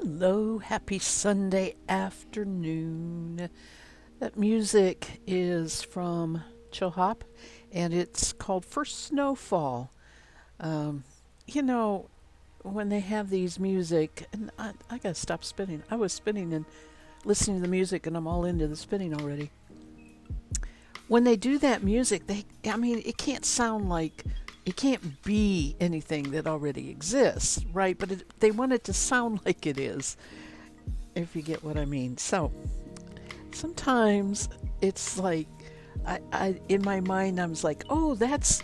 Hello, happy Sunday afternoon. That music is from Chill Hop and it's called First Snowfall. Um, you know, when they have these music, and I gotta stop spinning. I was spinning and listening to the music, and I'm all into the spinning already. When they do that music, I mean, it can't sound like, it can't be anything that already exists, right? But they want it to sound like it is, if you get what I mean. So sometimes it's like, I in my mind, I was like, oh, that's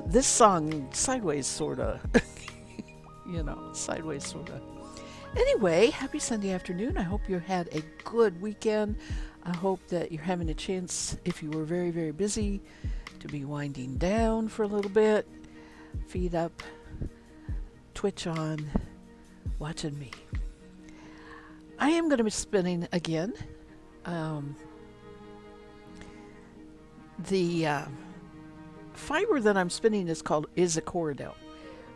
this song, Sideways, sorta. Sideways, sorta. Anyway, happy Sunday afternoon. I hope you had a good weekend. I hope that you're having a chance, if you were very, very busy, to be winding down for a little bit, feet up, twitch on, watching me. I am going to be spinning again. Um, the fiber that I'm spinning is called Isacoridel.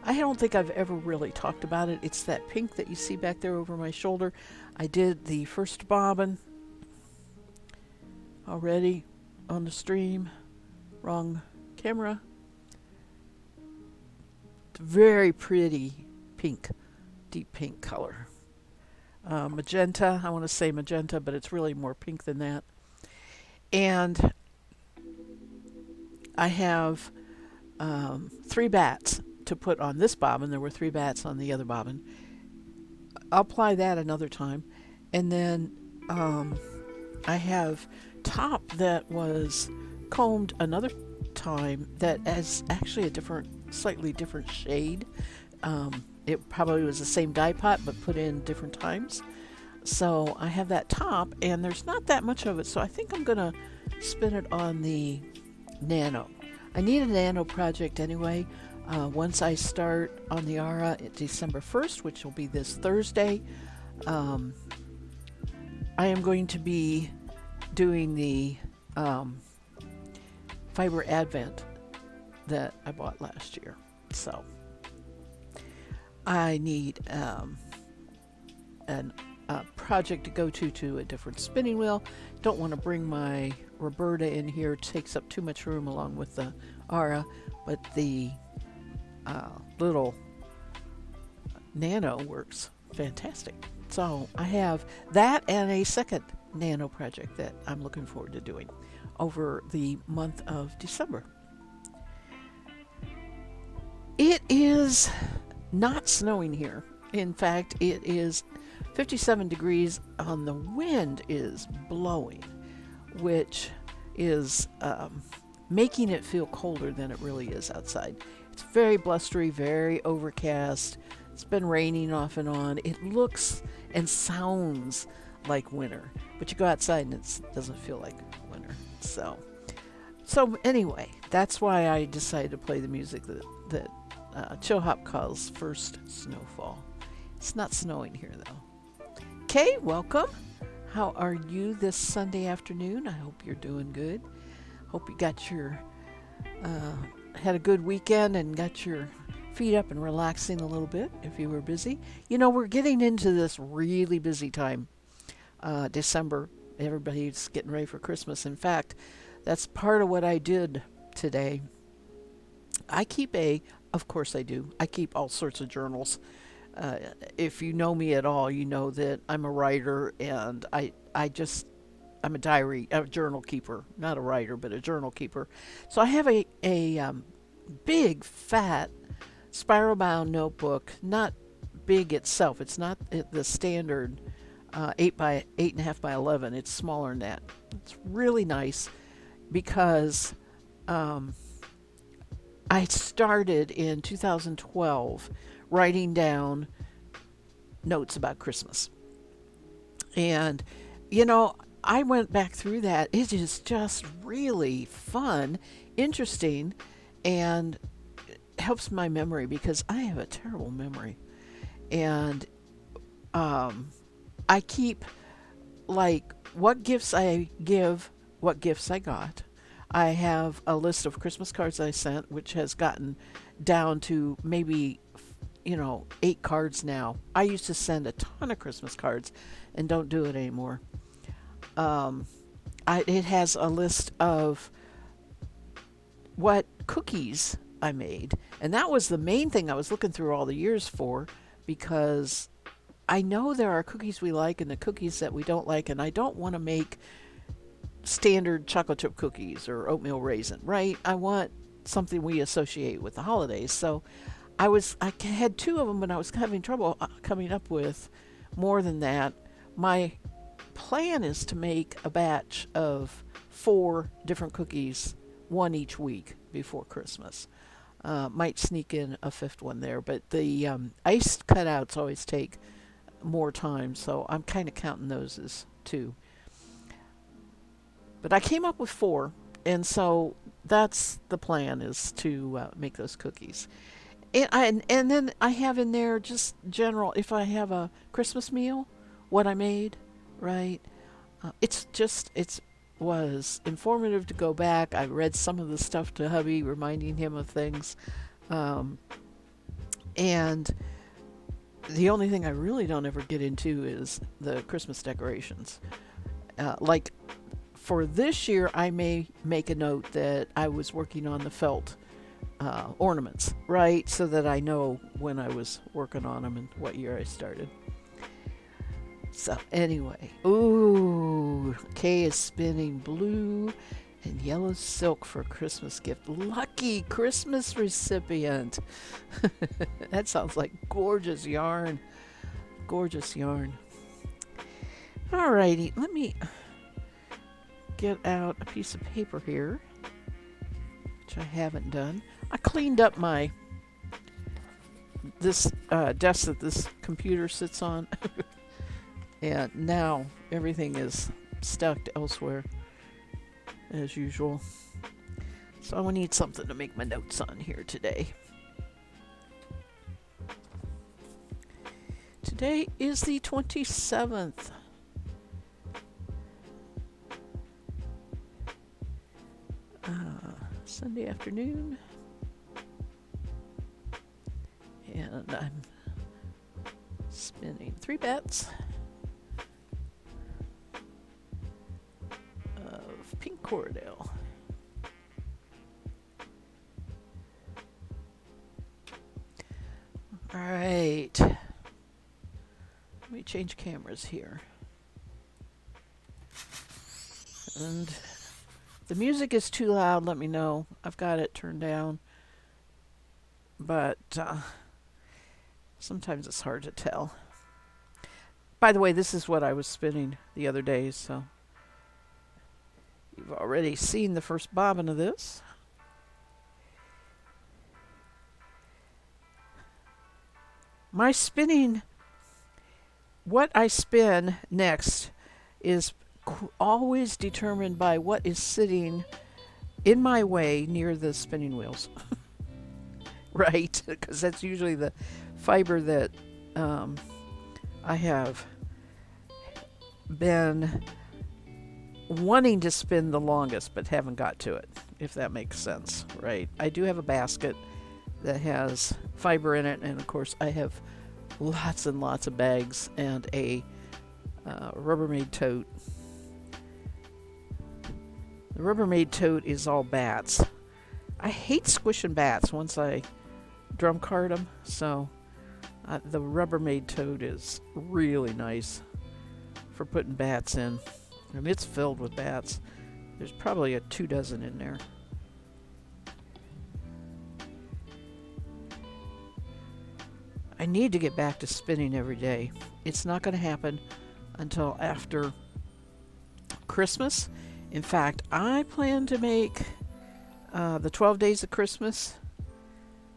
I don't think I've ever really talked about it. It's that pink that you see back there over my shoulder. I did the first bobbin already on the stream. Wrong camera. Very pretty pink, deep pink color. Magenta, I want to say magenta, but it's really more pink than that. And I have three bats to put on this bobbin. There were three bats on the other bobbin. I'll apply that another time. And then I have top that was combed another time that has actually a slightly different shade. It probably was the same dye pot but put in different times. So I have that top and there's not that much of it, so I think I'm going to spin it on the Nano. I need a Nano project anyway. Once I start on the Aura at December 1st, which will be this Thursday, I am going to be doing the Fiber Advent that I bought last year. So I need a project to go to a different spinning wheel. Don't want to bring my Roberta in here. It takes up too much room along with the Aura, but the little Nano works fantastic. So I have that and a second Nano project that I'm looking forward to doing over the month of December. It is not snowing here. In fact, it is 57 degrees on the wind is blowing, which is making it feel colder than it really is outside. It's very blustery, very overcast. It's been raining off and on. It looks and sounds like winter, but you go outside and it doesn't feel like winter. So anyway, that's why I decided to play the music that Chill Hop calls First Snowfall. It's not snowing here though. Okay, welcome. How are you this Sunday afternoon? I hope you're doing good. Hope you got your had a good weekend and got your feet up and relaxing a little bit if you were busy. You know, we're getting into this really busy time. December. Everybody's getting ready for Christmas. In fact, that's part of what I did today. Of course I do. I keep all sorts of journals. If you know me at all, you know that I'm a writer and I'm a journal keeper, not a writer, but a journal keeper. So I have a big, fat, spiral bound notebook, not big itself. It's not the standard 8.5 by 11. It's smaller than that. It's really nice because I started in 2012 writing down notes about Christmas. And, I went back through that. It is just really fun, interesting, and helps my memory because I have a terrible memory. And I keep like what gifts I give, what gifts I got. I have a list of Christmas cards I sent, which has gotten down to maybe 8 cards now. I used to send a ton of Christmas cards and don't do it anymore. Um, it has a list of what cookies I made. And that was the main thing I was looking through all the years for, because I know there are cookies we like and the cookies that we don't like, and I don't want to make standard chocolate chip cookies or oatmeal raisin, right? I want something we associate with the holidays. So I had 2 of them, but I was having trouble coming up with more than that. My plan is to make a batch of 4 different cookies, one each week before Christmas. Might sneak in a 5th one there, but the iced cutouts always take more time, so I'm kind of counting those as 2. But I came up with 4, and so that's the plan, is to make those cookies. And then I have in there just general, if I have a Christmas meal, what I made, right? It's was informative to go back. I read some of the stuff to hubby, reminding him of things. Um, and the only thing I really don't ever get into is the Christmas decorations. Like for this year, I may make a note that I was working on the felt ornaments, right? So that I know when I was working on them and what year I started. So anyway, ooh, Kay is spinning blue and yellow silk for a Christmas gift. Lucky Christmas recipient. That sounds like gorgeous yarn. Gorgeous yarn. Alrighty, let me get out a piece of paper here, which I haven't done. I cleaned up this desk that this computer sits on. And now everything is stuck elsewhere, as usual. So I will need something to make my notes on here today. Today is the 27th. Sunday afternoon. And I'm spinning 3 bets of pink Corriedale. All right. Let me change cameras here. And the music is too loud, let me know. I've got it turned down. But sometimes it's hard to tell. By the way, this is what I was spinning the other day, so you've already seen the first bobbin of this. My spinning, what I spin next is always determined by what is sitting in my way near the spinning wheels. Right? Because that's usually the fiber that I have been wanting to spin the longest but haven't got to it, if that makes sense, right? I do have a basket that has fiber in it, and of course I have lots and lots of bags and a Rubbermaid tote. The Rubbermaid tote is all bats. I hate squishing bats once I drum card them, so the Rubbermaid tote is really nice for putting bats in. And it's filled with bats. There's probably 24 in there. I need to get back to spinning every day. It's not going to happen until after Christmas. In fact, I plan to make the 12 days of Christmas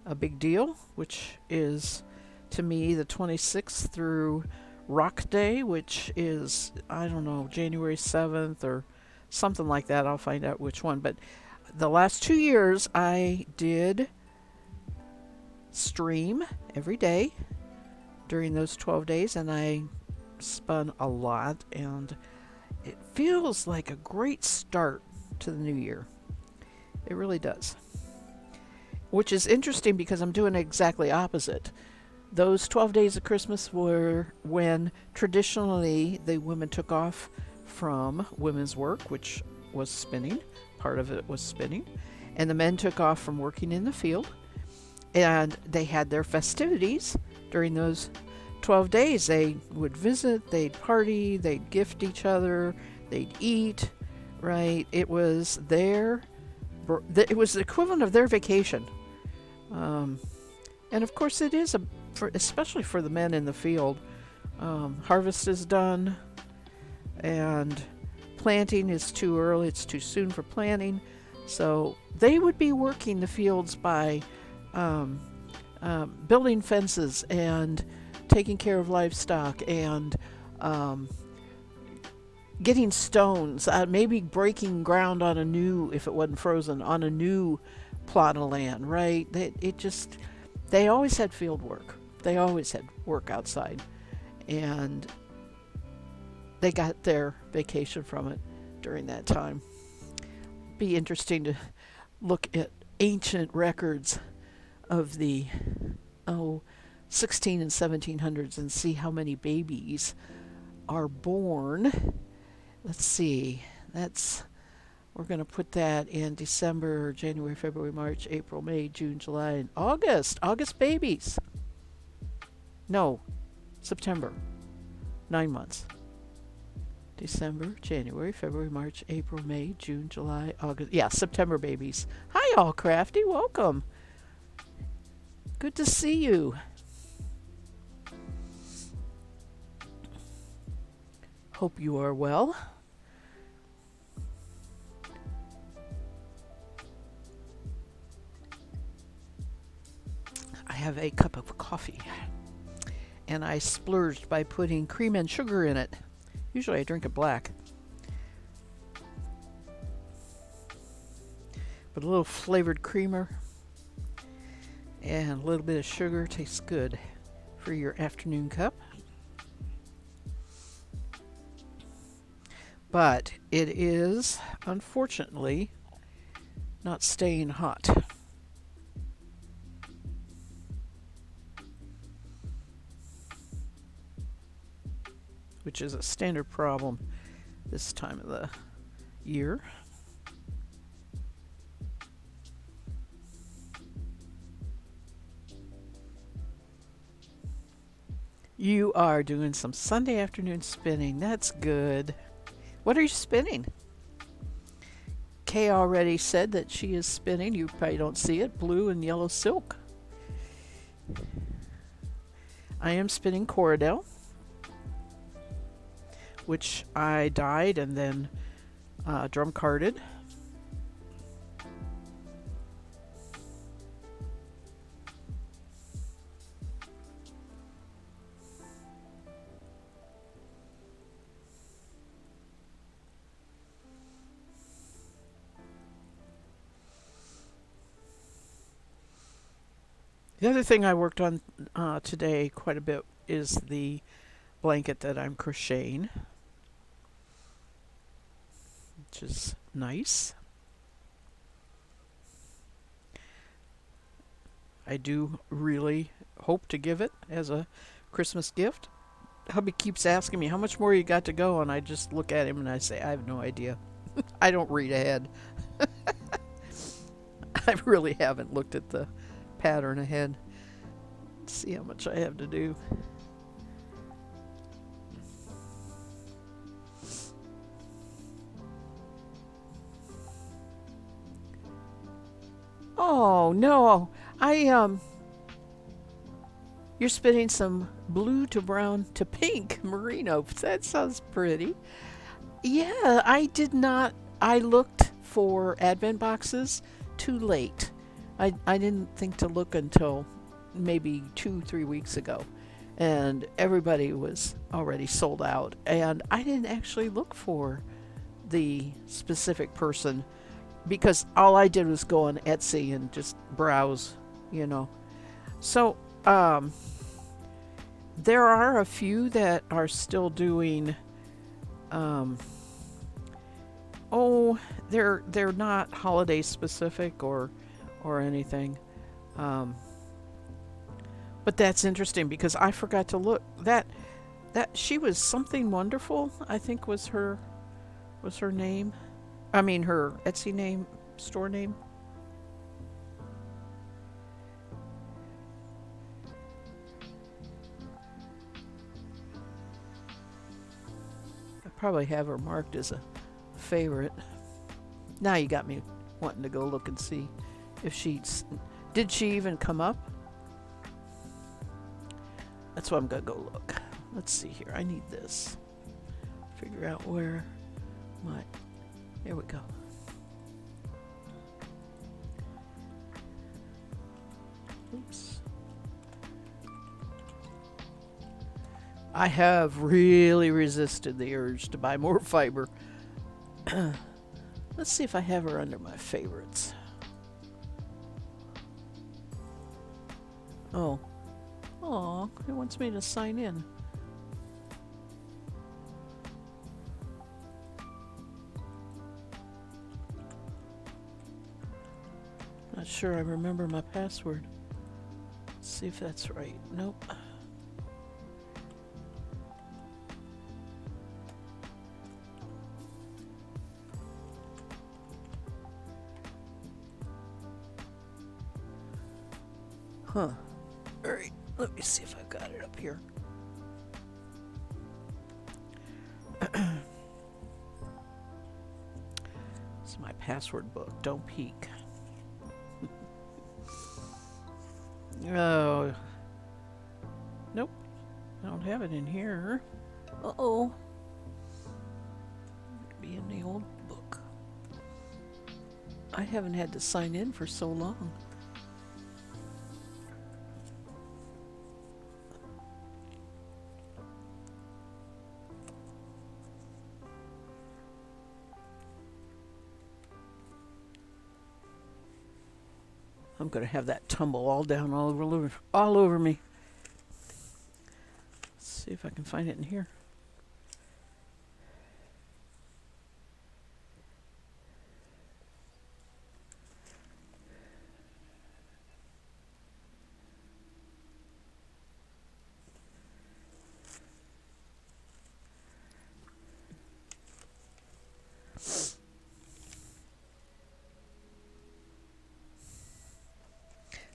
a big deal, which is, to me, the 26th through Rock Day, which is, I don't know, January 7th or something like that. I'll find out which one. But the last 2 years, I did stream every day during those 12 days, and I spun a lot, and it feels like a great start to the new year. It really does. Which is interesting because I'm doing exactly opposite. Those 12 days of Christmas were when traditionally the women took off from women's work, which was spinning. Part of it was spinning. And the men took off from working in the field. And they had their festivities during those 12 days. They would visit, they'd party, they'd gift each other, they'd eat, right? It was the equivalent of their vacation. Um, and of course, it is especially for the men in the field. Harvest is done, and planting is too early. It's too soon for planting. So they would be working the fields by um, building fences and taking care of livestock and um, getting stones, maybe breaking ground on a new, if it wasn't frozen, on a new plot of land, right? They always had field work. They always had work outside. And they got their vacation from it during that time. Be interesting to look at ancient records of the 16 and 1700s and see how many babies are born. Let's see. We're going to put that in December, January, February, March, April, May, June, July, and August. August babies. No, September. 9 months. December, January, February, March, April, May, June, July, August. Yeah, September babies. Hi, all crafty. Welcome. Good to see you. Hope you are well. I have a cup of coffee, and I splurged by putting cream and sugar in it. Usually I drink it black. But a little flavored creamer and a little bit of sugar tastes good for your afternoon cup. But it is, unfortunately, not staying hot. Which is a standard problem this time of the year. You are doing some Sunday afternoon spinning. That's good. What are you spinning? Kay already said that she is spinning. You probably don't see it. Blue and yellow silk. I am spinning Corridel, which I dyed and then drum carded. The other thing I worked on today quite a bit is the blanket that I'm crocheting, which is nice. I do really hope to give it as a Christmas gift. Hubby keeps asking me, how much more you got to go? And I just look at him and I say, I have no idea. I don't read ahead. I really haven't looked at the pattern ahead. Let's see how much I have to do. Oh no, you're spinning some blue to brown to pink merino. That sounds pretty. Yeah, I did not. I looked for advent boxes too late. I didn't think to look until maybe 2-3 weeks ago. And everybody was already sold out. And I didn't actually look for the specific person because all I did was go on Etsy and just browse. So, there are a few that are still doing, they're not holiday specific or anything. But that's interesting because I forgot to look. That she was something wonderful, I think was her name. I mean her Etsy name, store name. I probably have her marked as a favorite. Now you got me wanting to go look and see if did she even come up? That's why I'm gonna go look. Let's see here. I need this. Figure out where my. There we go. Oops. I have really resisted the urge to buy more fiber. Let's see if I have her under my favorites. Oh. Aw, it wants me to sign in. Not sure I remember my password. Let's see if that's right. Nope. Huh. Alright, let me see if I've got it up here. It's my password book. Don't peek. Oh. Nope. I don't have it in here. Uh-oh. Be in the old book. I haven't had to sign in for so long. I'm going to have that tumble all down all over me. Let's see if I can find it in here.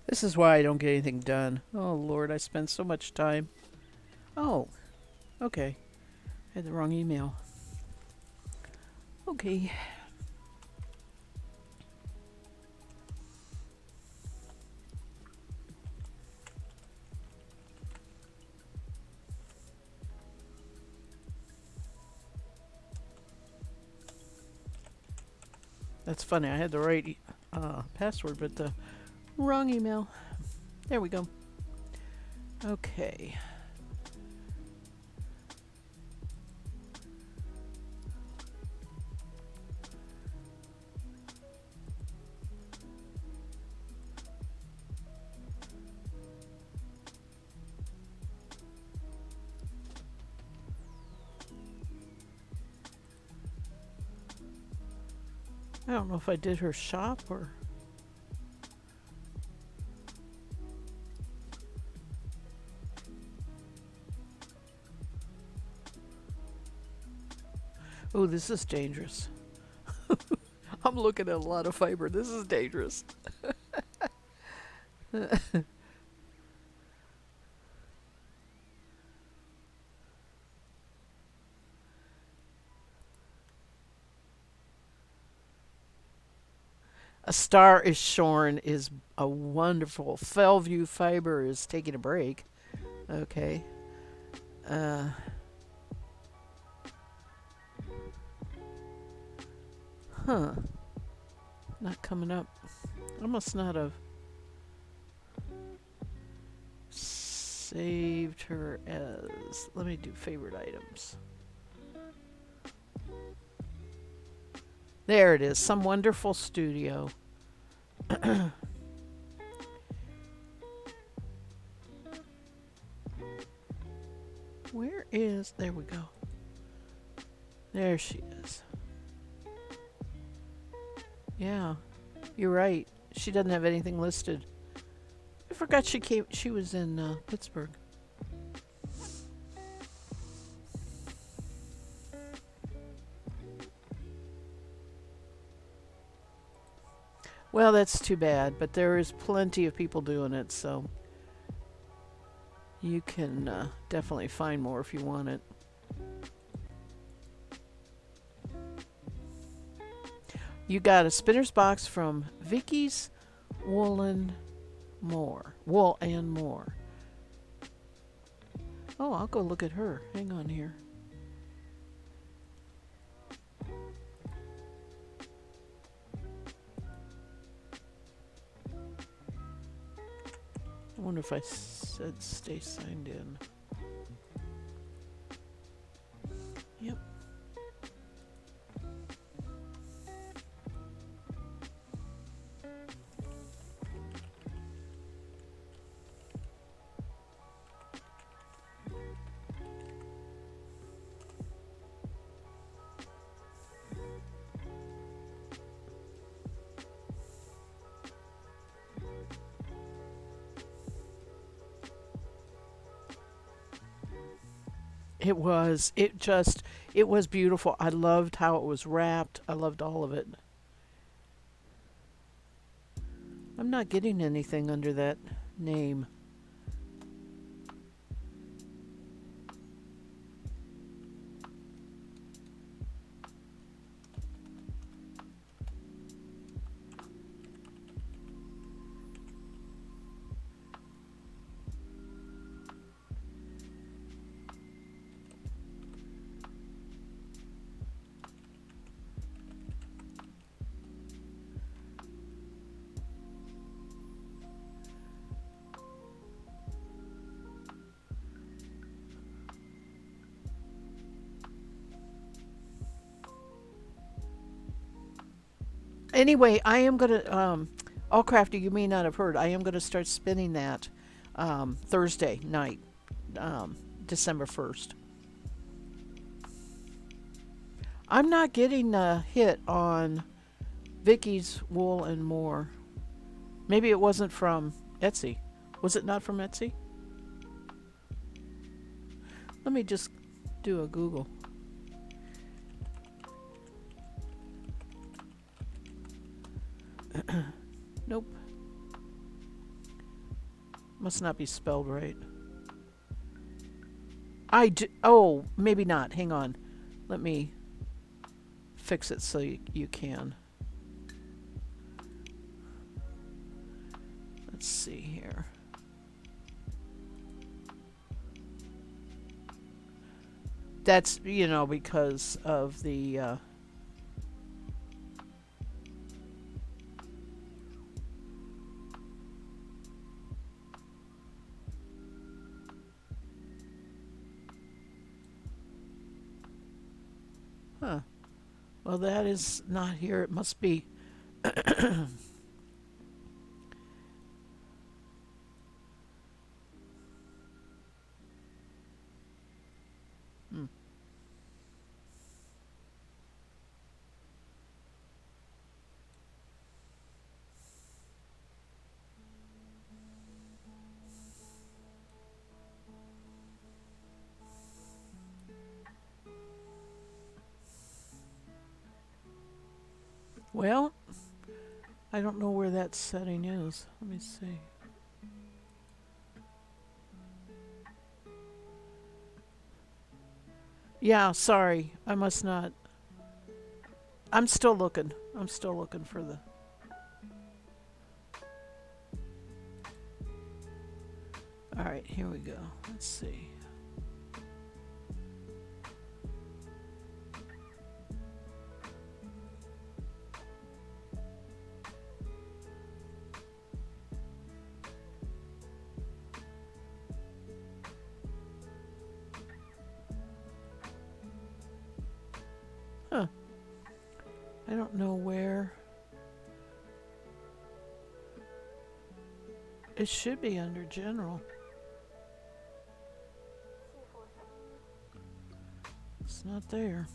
This is why I don't get anything done. Oh, Lord, I spend so much time. Oh, okay. I had the wrong email. Okay. That's funny. I had the right password, but the wrong email. There we go. Okay. I don't know if I did her shop or. Oh, this is dangerous. I'm looking at a lot of fiber. This is dangerous. A Star is Shorn is a wonderful. Fellview Fiber is taking a break. Okay. Uh, huh. Not coming up. I must not have saved her as. Let me do favorite items. There it is. Some wonderful studio. Where is. There we go. There she is. Yeah, you're right. She doesn't have anything listed. I forgot she came. She was in Pittsburgh. Well, that's too bad, but there is plenty of people doing it, so you can definitely find more if you want it. You got a spinner's box from Vicky's Wool and More. Oh, I'll go look at her. Hang on here. I wonder if I said stay signed in. Yep. It was. It was beautiful. I loved how it was wrapped. I loved all of it. I'm not getting anything under that name. Anyway, I am gonna all crafty. You may not have heard. I am gonna start spinning that Thursday night, December 1st. I'm not getting a hit on Vicky's Wool and More. Maybe it wasn't from Etsy. Was it not from Etsy? Let me just do a Google. Nope. Must not be spelled right. Oh, maybe not. Hang on. Let me fix it so you can. Let's see here. That's, because of the huh. Well, that is not here. It must be. Hmm. Well, I don't know where that setting is. Let me see. Yeah, sorry. I must not. I'm still looking. I'm still looking for the. All right, here we go. Let's see. Huh. I don't know where. It should be under general. It's not there.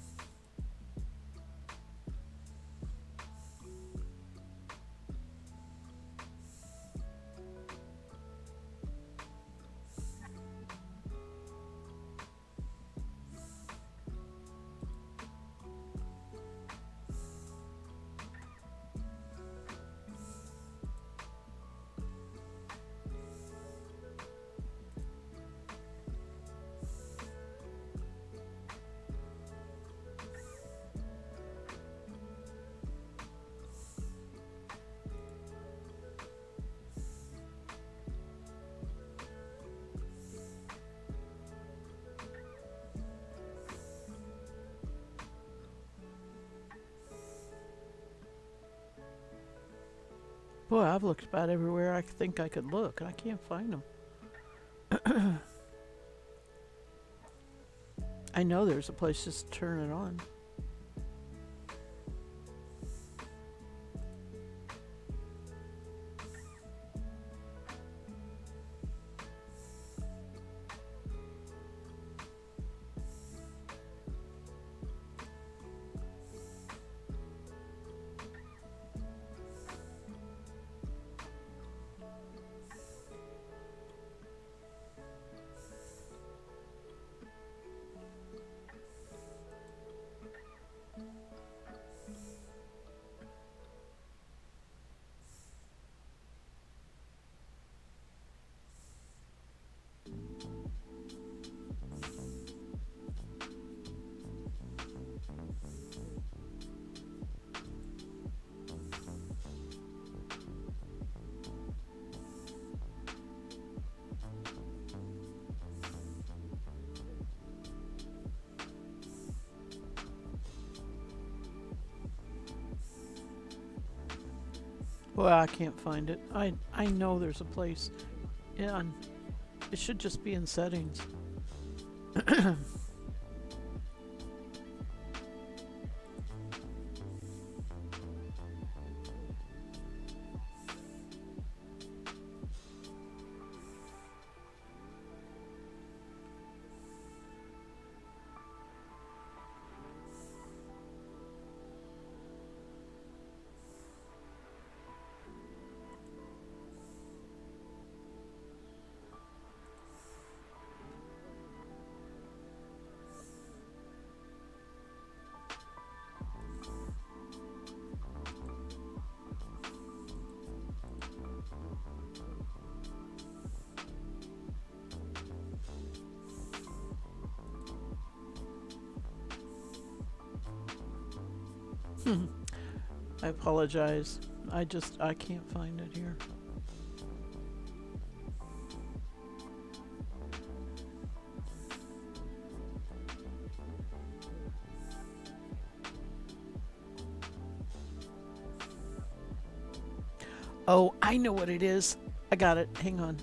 Boy, I've looked about everywhere I think I could look, and I can't find them. I know there's a place just to turn it on. Boy, I can't find it. I know there's a place. Yeah, and it should just be in settings. I apologize. I can't find it here. Oh, I know what it is. I got it. Hang on.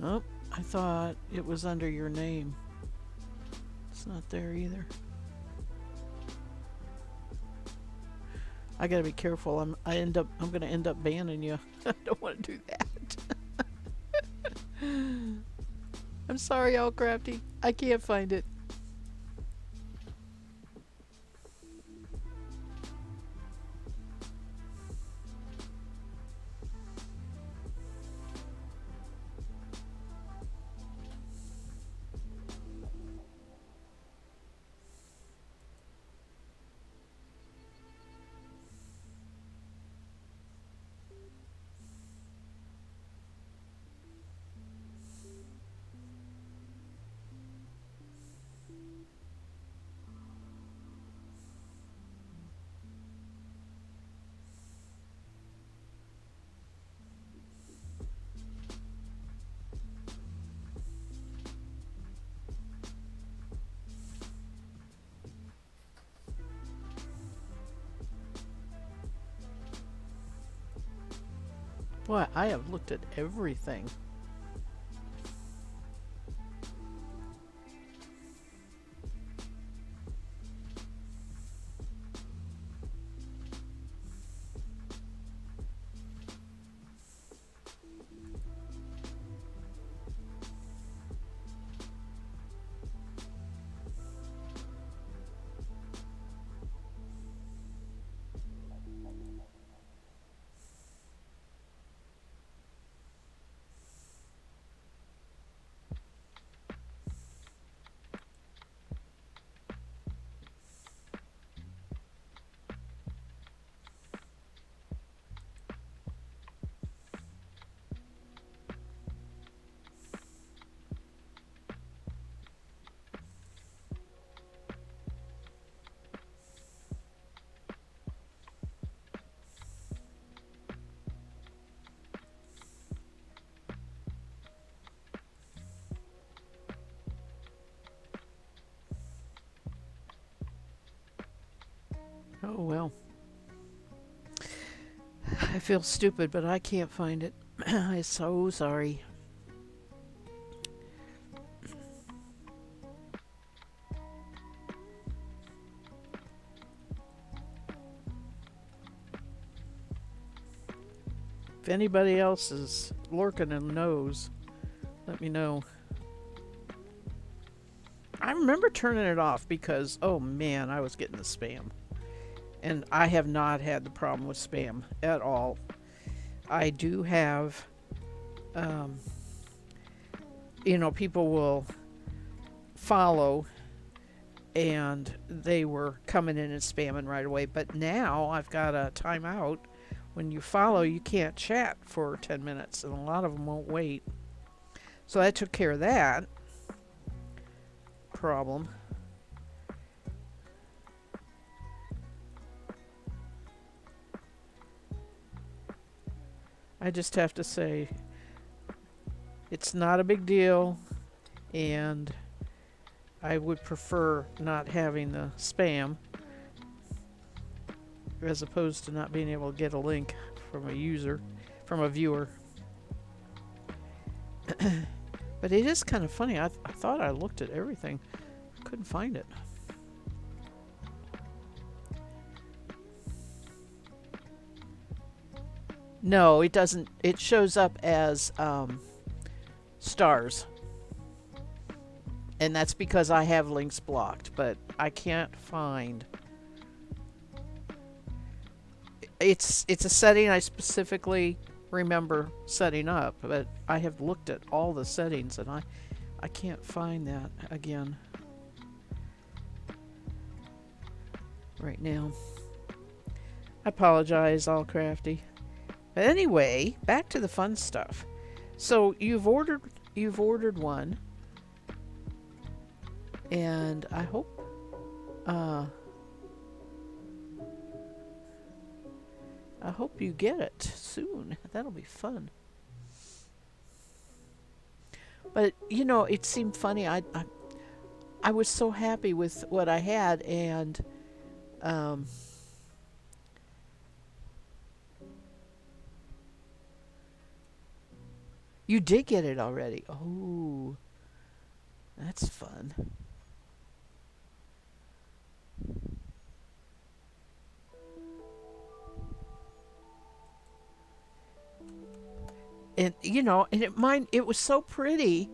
Nope. I thought it was under your name. It's not there either. I gotta be careful. I'm gonna end up banning you. I don't want to do that. I'm sorry, All Crafty. I can't find it. Boy, I have looked at everything. Oh well. I feel stupid, but I can't find it. I'm so sorry. If anybody else is lurking and knows, let me know. I remember turning it off because, oh man, I was getting the spam. And I have not had the problem with spam at all. I do have, um, people will follow and they were coming in and spamming right away. But now I've got a timeout. When you follow, you can't chat for 10 minutes, and a lot of them won't wait. So I took care of that problem. I just have to say, it's not a big deal, and I would prefer not having the spam as opposed to not being able to get a link from a viewer. But it is kind of funny. I thought I looked at everything. Couldn't find it. No, it doesn't. It shows up as stars. And that's because I have links blocked, but I can't find. It's a setting I specifically remember setting up, but I have looked at all the settings and I can't find that again right now. I apologize, all crafty. But anyway, back to the fun stuff. So you've ordered one, and I hope uh I hope you get it soon. That'll be fun. But it seemed funny. I was so happy with what I had, and um, you did get it already. Oh, that's fun. And it was so pretty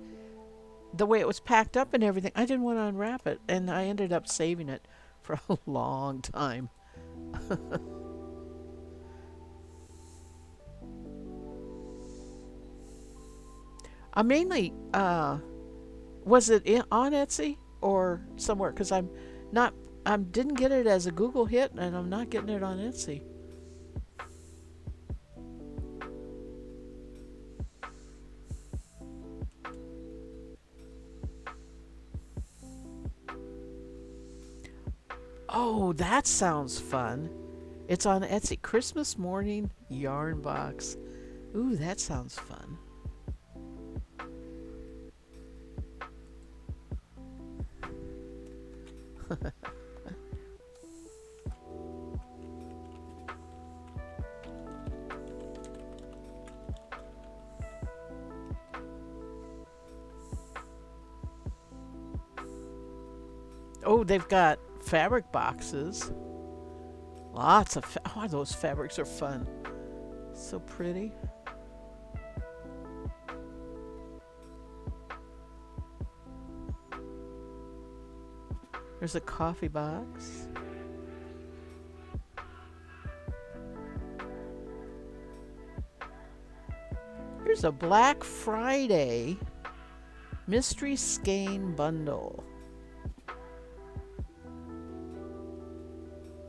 the way it was packed up and everything. I didn't want to unwrap it, and I ended up saving it for a long time. I mainly was it on Etsy or somewhere? Because not I didn't get it as a Google hit, and I'm not getting it on Etsy. Oh, that sounds fun. It's on Etsy. Christmas morning yarn box. Ooh, that sounds fun. Oh, they've got fabric boxes. Lots of oh, those fabrics are fun. So pretty. There's a coffee box. Here's a Black Friday mystery skein bundle.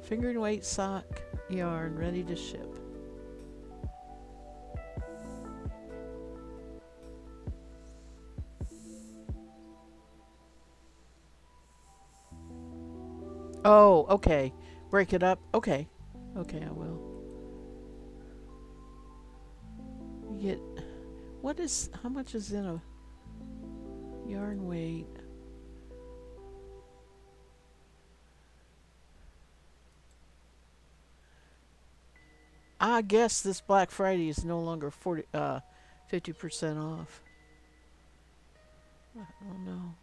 Finger and weight sock yarn ready to ship. Oh, okay. Break it up. Okay. Okay, I will. You get how much is in a yarn weight? I guess this Black Friday is no longer 50% off. I don't know.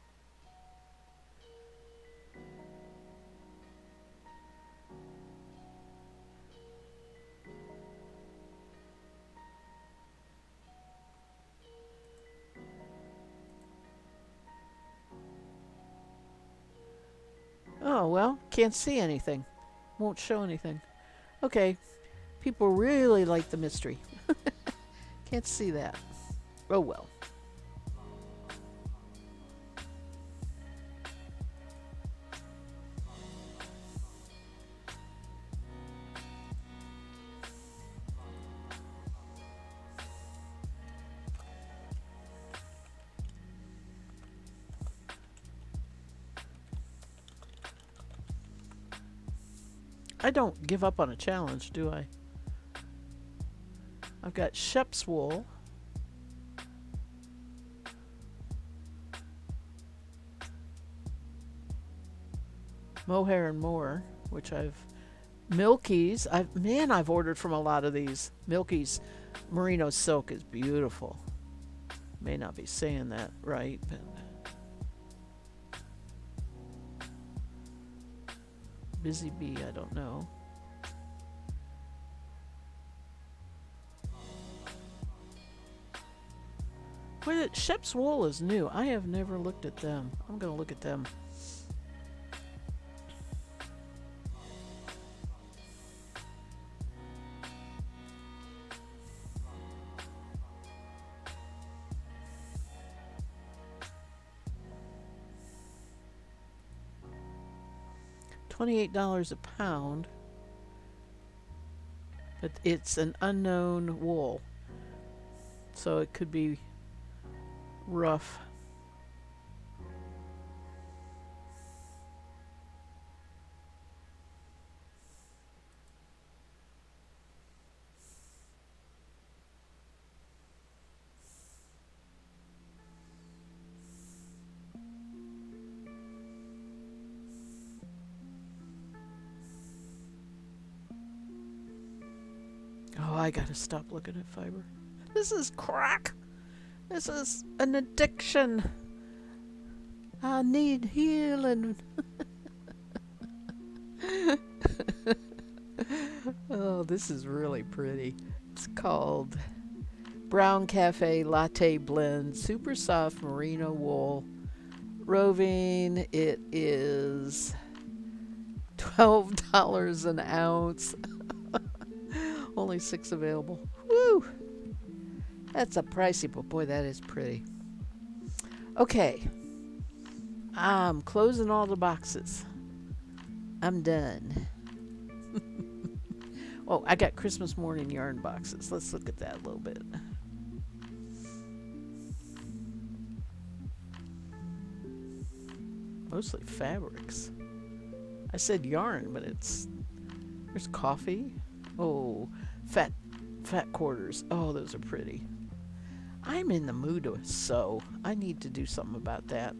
Oh, well, can't see anything. Won't show anything. Okay, people really like the mystery. Can't see that. Oh well. I don't give up on a challenge, do I? I've got Shep's wool, Mohair and More, which I've Milky's. I've ordered from a lot of these. Milky's merino silk is beautiful. May not be saying that right, but Busy Bee, I don't know. What Shep's wool is new. I have never looked at them. I'm gonna look at them. $28 a pound, but it's an unknown wool, so it could be rough. Oh, I gotta stop looking at fiber. This is crack. This is an addiction. I need healing. Oh, this is really pretty. It's called Brown Cafe Latte Blend Super Soft Merino Wool. Roving, it is $12 an ounce. Only 6 available. Woo! That's a pricey, but boy, that is pretty. Okay, I'm closing all the boxes. I'm done. Oh, I got Christmas morning yarn boxes. Let's look at that a little bit. Mostly fabrics. I said yarn, but there's coffee. Oh, fat quarters. Oh, those are pretty. I'm in the mood to sew. I need to do something about that.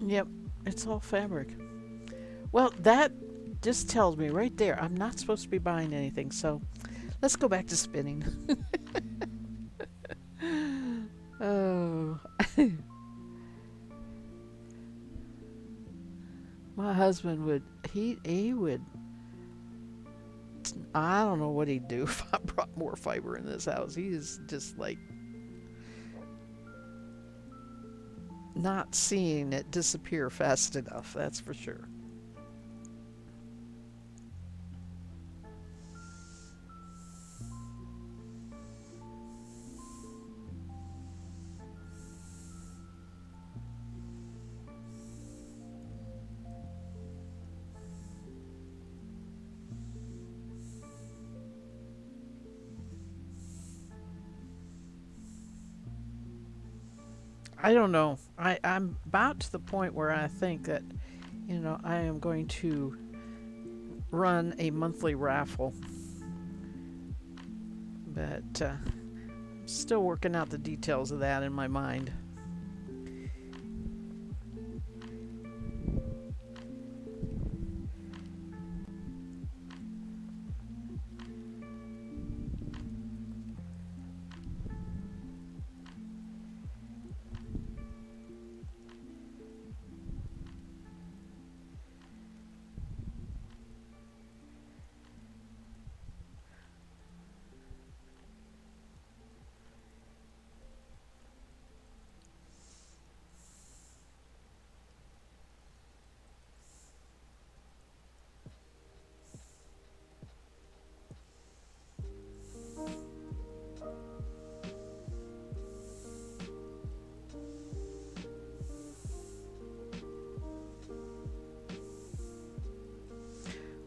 Yep, it's all fabric. Well, that just tells me right there I'm not supposed to be buying anything, so let's go back to spinning. Oh, my husband he would, I don't know what he'd do if I brought more fiber in this house. He is just like not seeing it disappear fast enough, that's for sure. I don't know. I'm about to the point where I think that, I am going to run a monthly raffle, but still working out the details of that in my mind.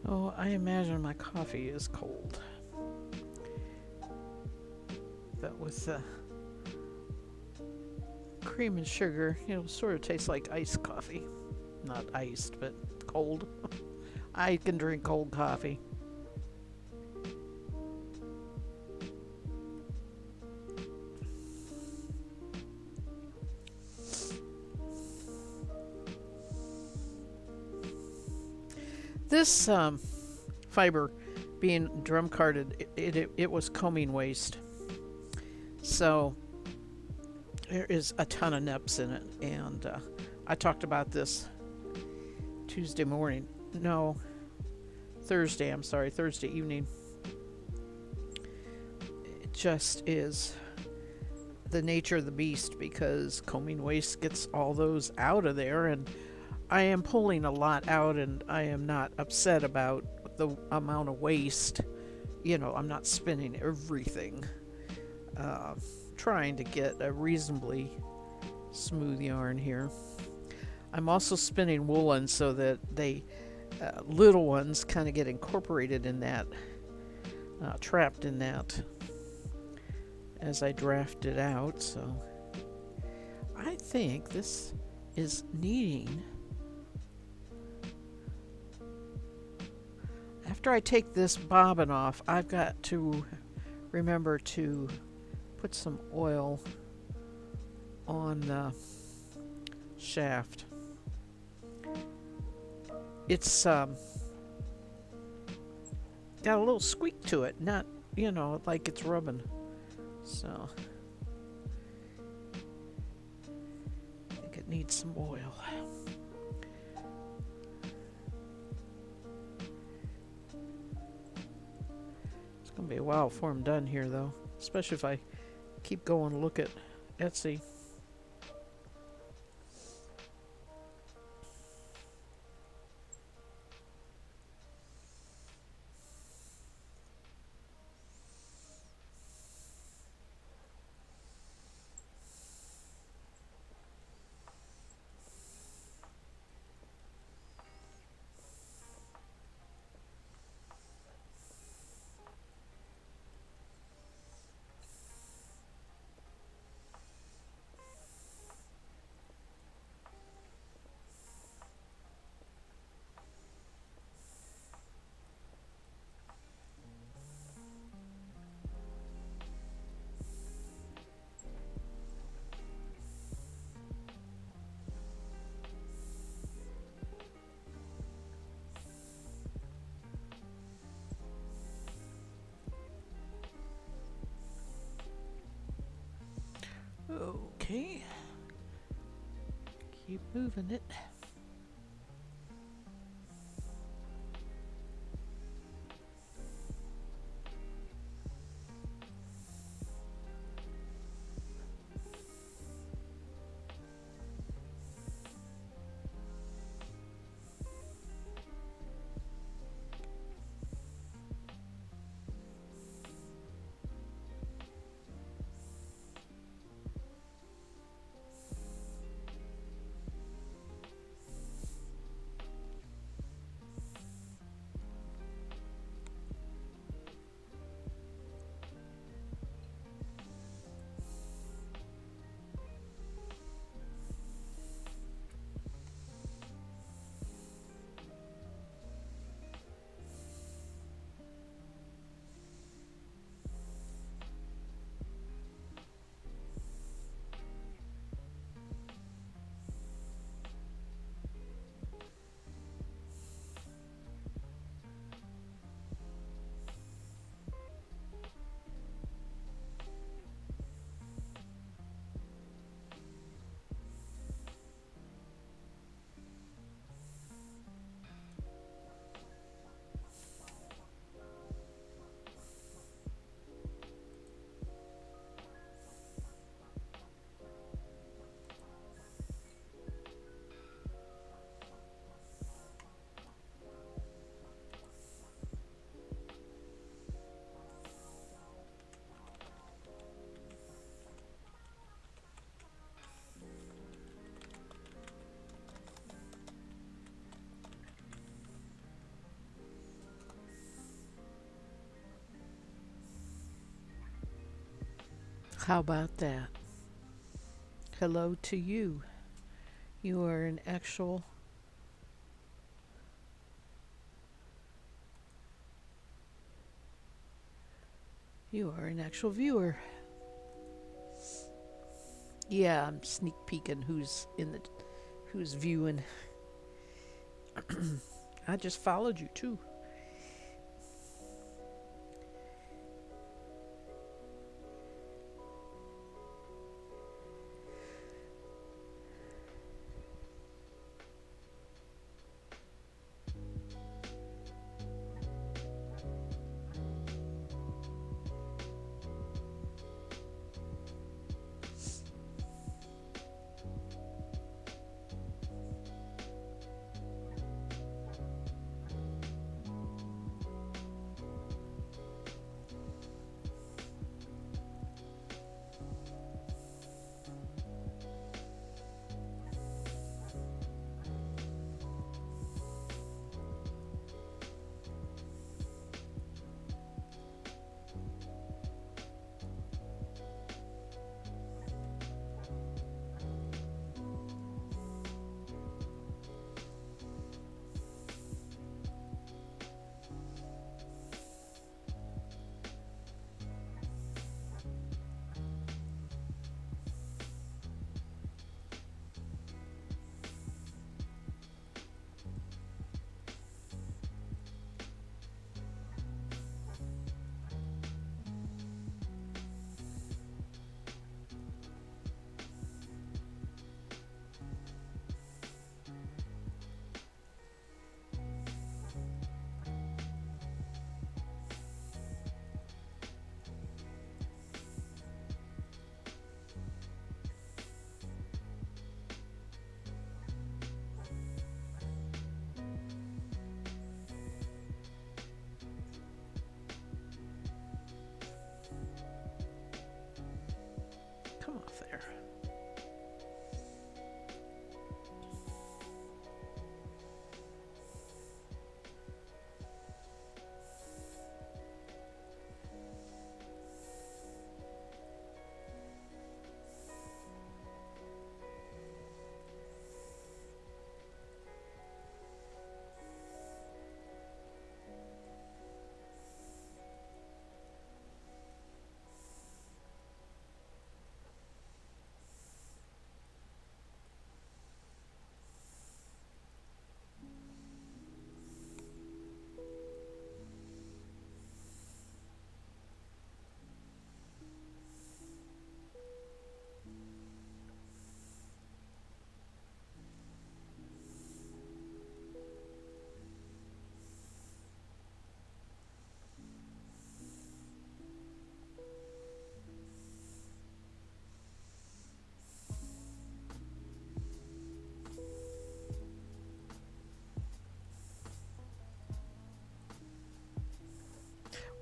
Oh, I imagine my coffee is cold. But with cream and sugar, sort of tastes like iced coffee. Not iced, but cold. I can drink cold coffee. This fiber being drum carded, it was combing waste. So there is a ton of neps in it. And I talked about this Tuesday morning. No, Thursday, I'm sorry, Thursday evening. It just is the nature of the beast because combing waste gets all those out of there. And I am pulling a lot out, and I am not upset about the amount of waste. I'm not spinning everything. Uh, Trying to get a reasonably smooth yarn here. I'm also spinning woolen so that they little ones kind of get incorporated in that, trapped in that as I draft it out. So I think this is needing. After I take this bobbin off, I've got to remember to put some oil on the shaft. It's got a little squeak to it, not, like it's rubbing. So I think it needs some oil. It's going to be a while before I'm done here, though, especially if I keep going to look at Etsy. Okay. Keep moving it. How about that? Hello to you. You are an actual viewer. Yeah, I'm sneak peeking who's viewing. I just followed you too. Come off there.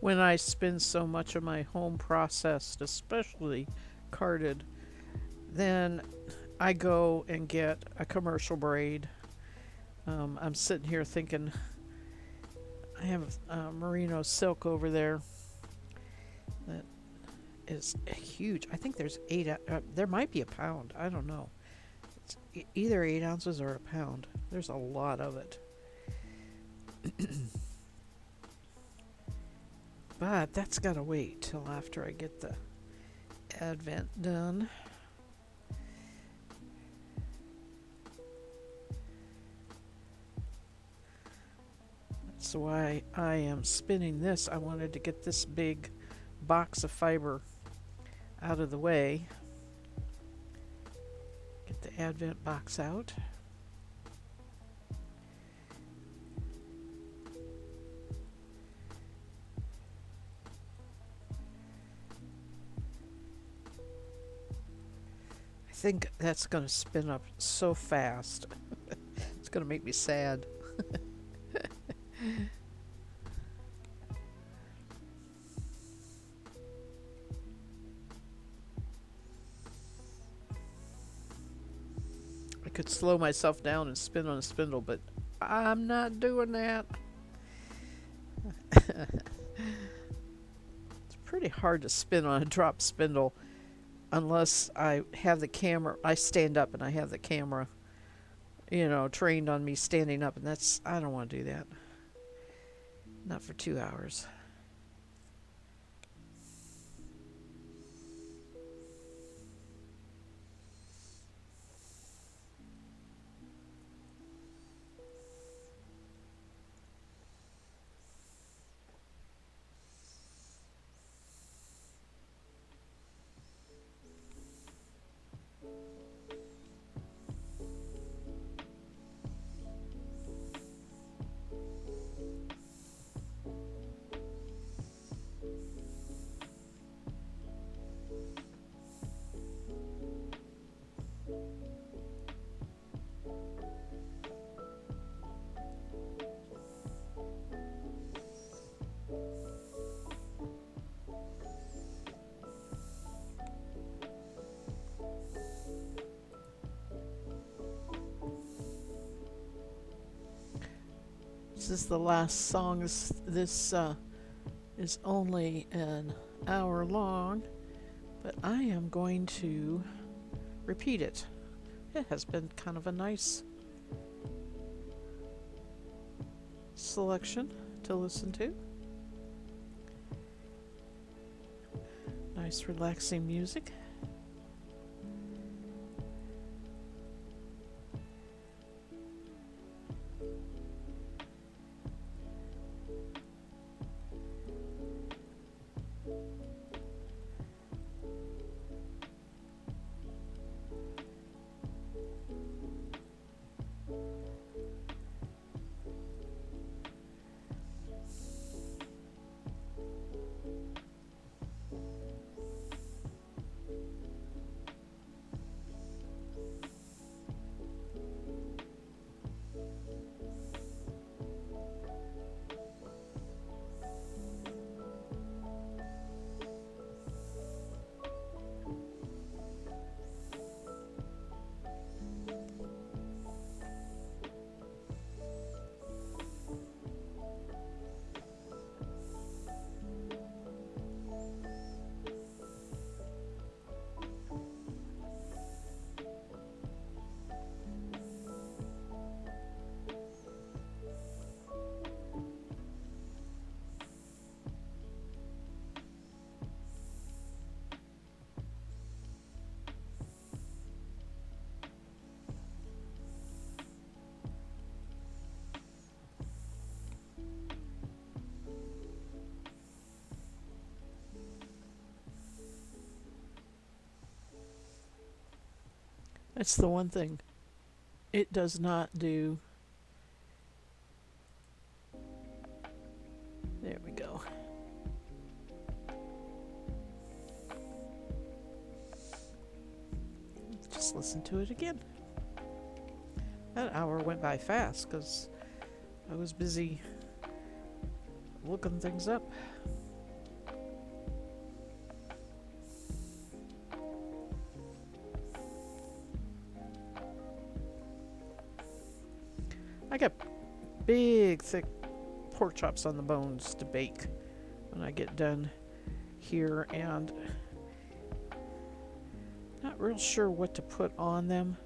When I spend so much of my home processed, especially carded, then I go and get a commercial braid. I'm sitting here thinking I have merino silk over there that is huge. I think there's there might be a pound. I don't know. It's either 8 ounces or a pound. There's a lot of it. But that's got to wait till after I get the advent done. That's why I am spinning this. I wanted to get this big box of fiber out of the way. Get the advent box out. I think that's going to spin up so fast. It's going to make me sad. I could slow myself down and spin on a spindle, but I'm not doing that. It's pretty hard to spin on a drop spindle. unless I have the camera. I stand up and I have the camera, trained on me standing up, and I don't want to do that. Not for 2 hours. This is the last song. This is only an hour long, but I am going to repeat it. It has been kind of a nice selection to listen to. Nice, relaxing music. That's the one thing it does not do. There we go. Just listen to it again. That hour went by fast because I was busy looking things up. I got big, thick pork chops on the bones to bake when I get done here, and not real sure what to put on them.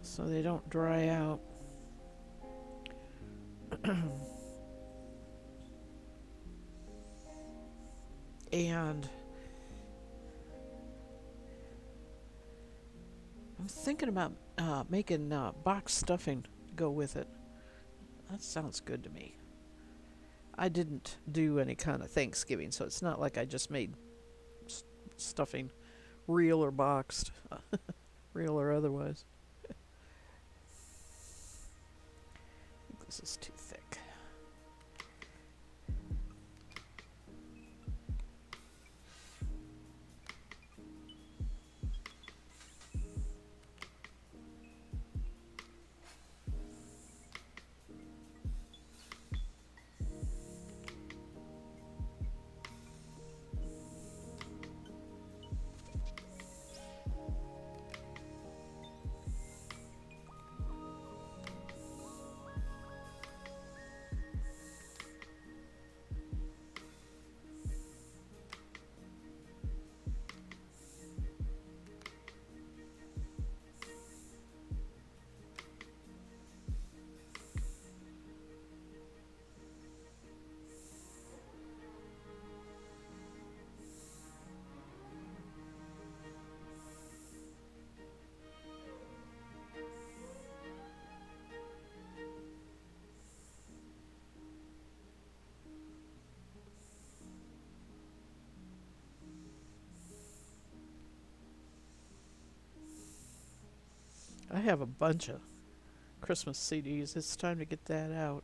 So they don't dry out. And I'm thinking about making box stuffing to go with it. That sounds good to me. I didn't do any kind of Thanksgiving, so it's not like I just made stuffing, real or boxed, real or otherwise. I think this is too thick. I have a bunch of Christmas CDs. It's time to get that out.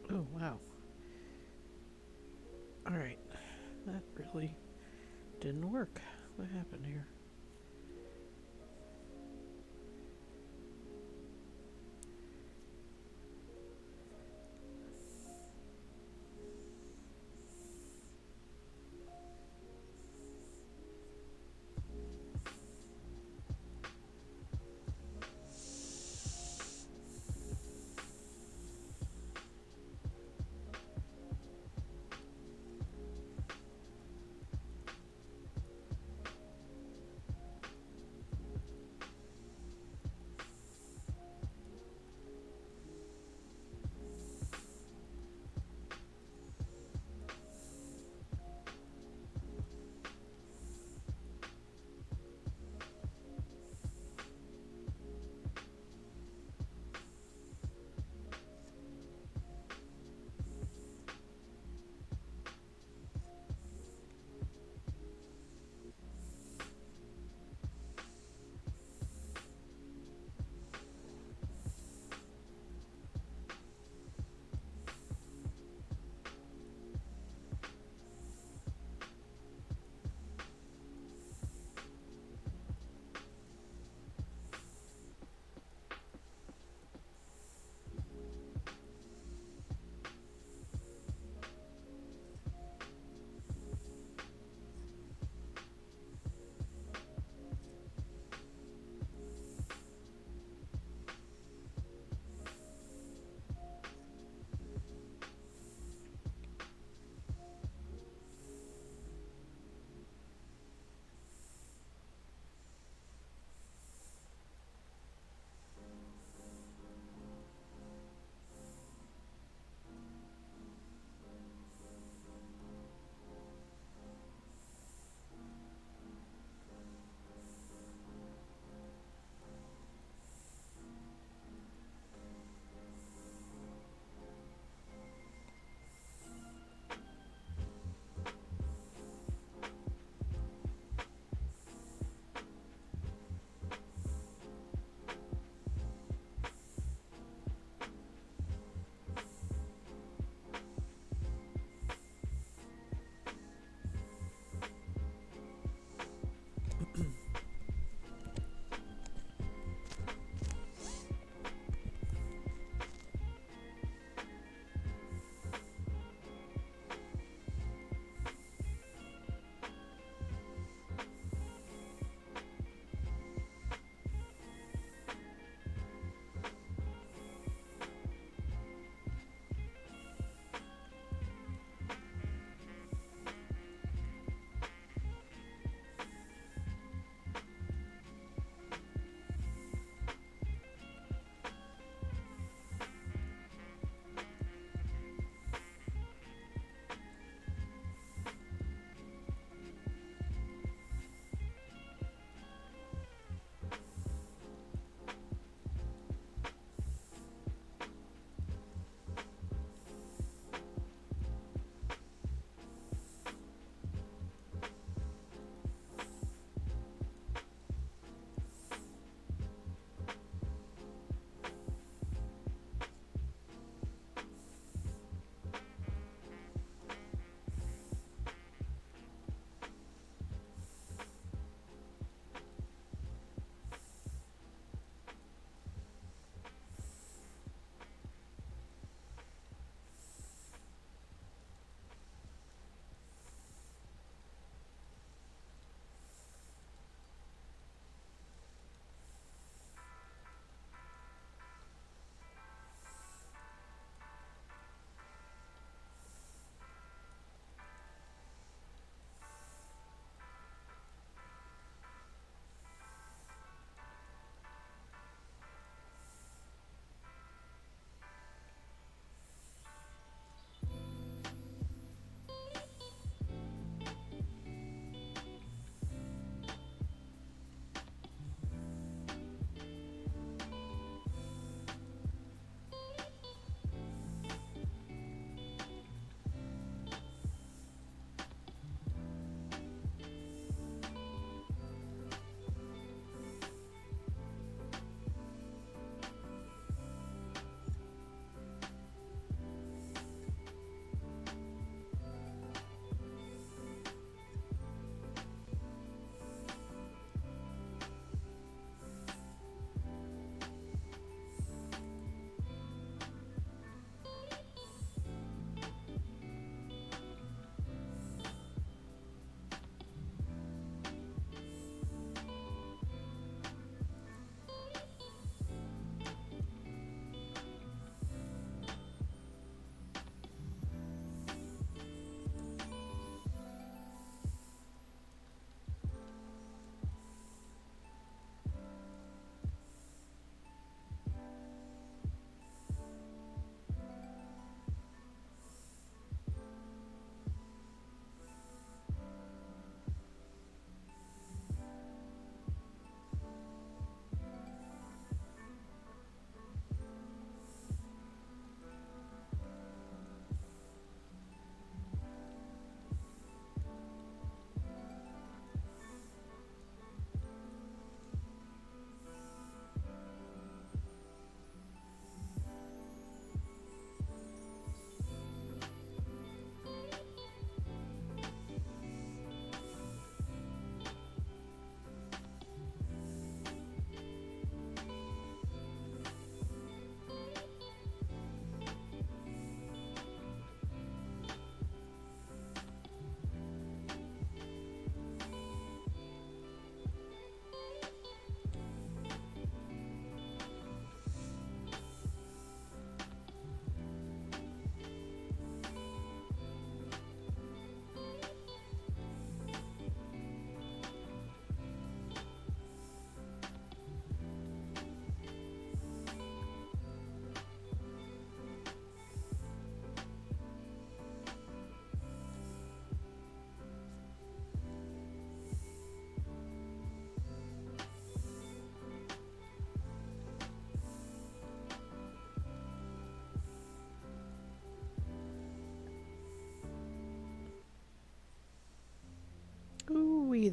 Oh, wow. All right. That really didn't work. What happened here?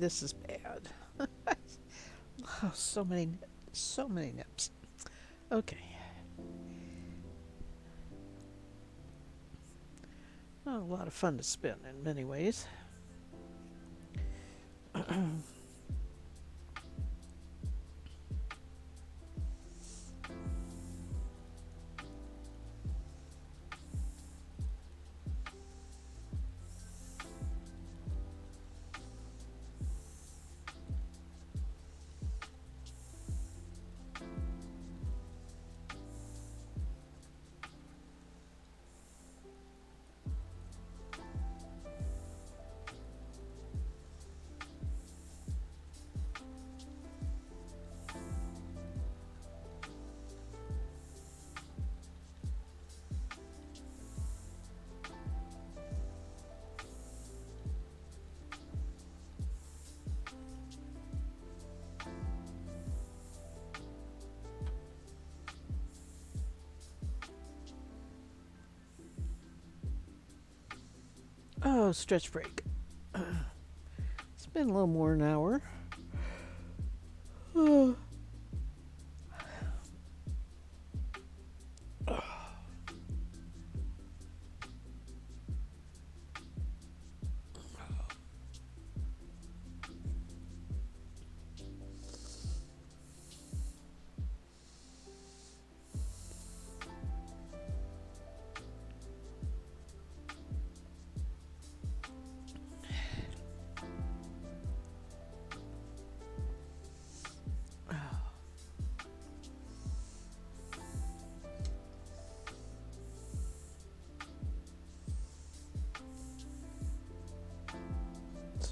this is bad. Oh, so many nips. Okay. Oh, a lot of fun to spin in many ways. Oh, stretch break. It's been a little more than an hour. Oh.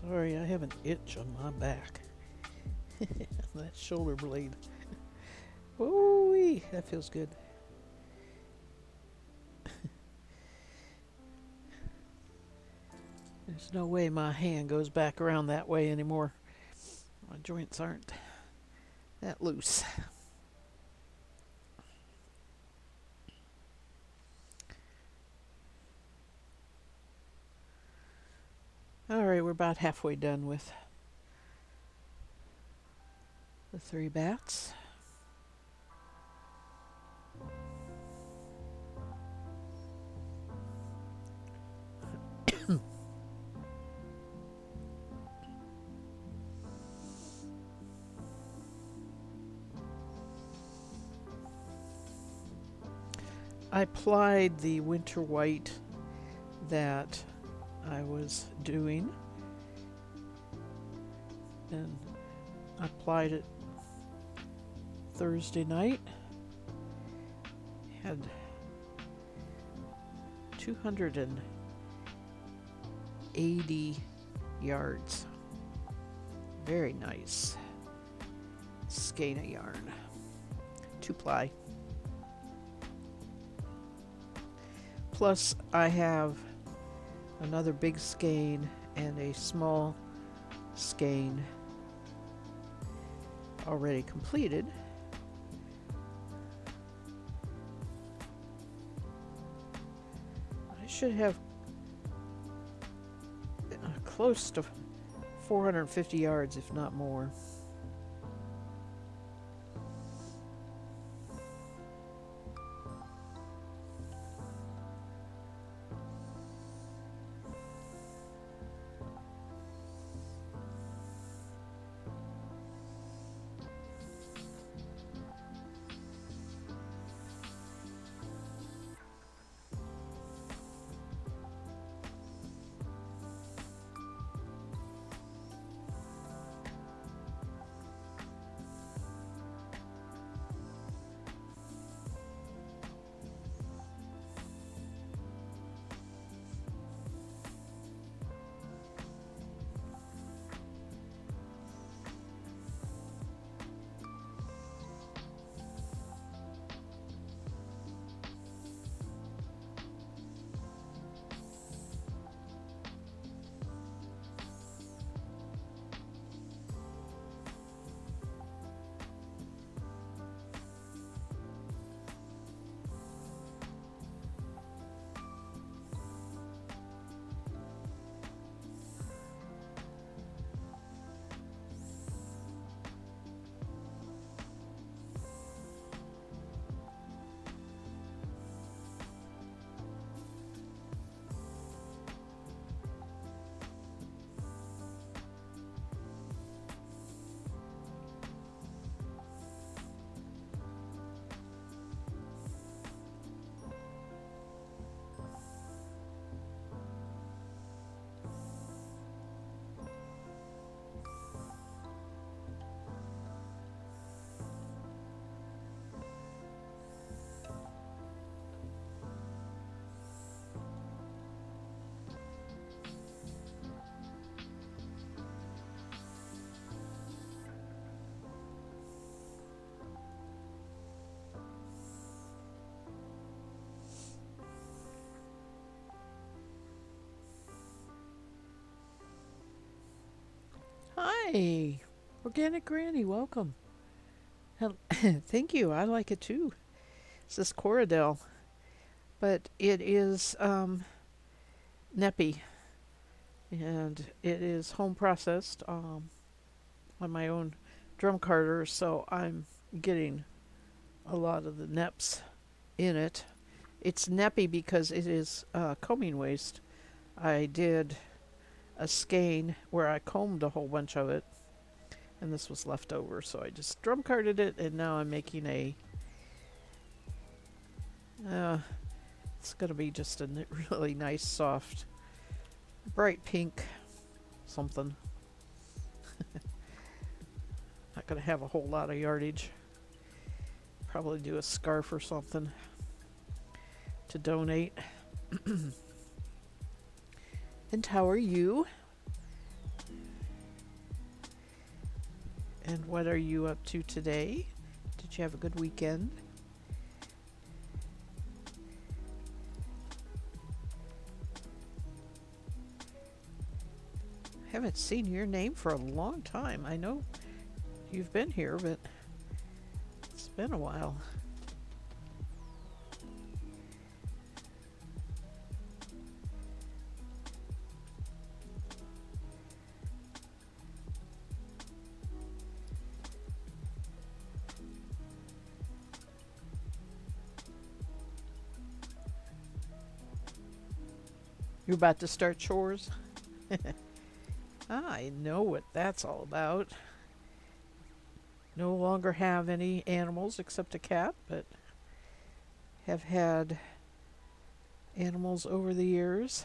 Sorry, I have an itch on my back. That shoulder blade. Ooh, that feels good. There's no way my hand goes back around that way anymore. My joints aren't that loose. All right, we're about halfway done with the 3 bats. I applied the winter white that I was doing, and I applied it Thursday night. Had 280 yards. Very nice skein of yarn. 2-ply. Plus I have another big skein and a small skein already completed. I should have close to 450 yards, if not more. Hi, Organic Granny, welcome. Thank you. I like it too. This is Coradel, but it is Neppy, and it is home processed on my own drum carder, so I'm getting a lot of the neps in it. It's Neppy because it is combing waste. I did a skein where I combed a whole bunch of it, and this was left over, so I just drum carded it, and now I'm making a. Uh, it's gonna be just a really nice, soft, bright pink something. Not gonna have a whole lot of yardage. Probably do a scarf or something to donate. And how are you? And what are you up to today? Did you have a good weekend? Haven't seen your name for a long time. I know you've been here, but it's been a while. You're about to start chores? I know what that's all about. No longer have any animals except a cat, but have had animals over the years.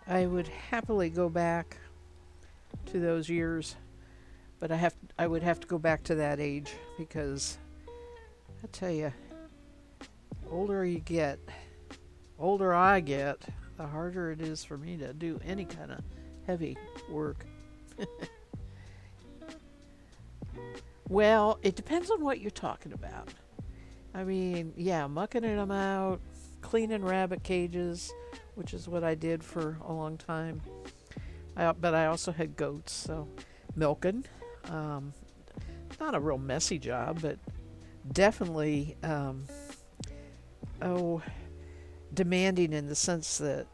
I would happily go back to those years, but I would have to go back to that age because I tell you, older you get, older I get, the harder it is for me to do any kind of heavy work. Well, it depends on what you're talking about. I mean, yeah, mucking them out, cleaning rabbit cages, which is what I did for a long time. But I also had goats, so milking. Um, Not a real messy job, but definitely, oh, demanding in the sense that,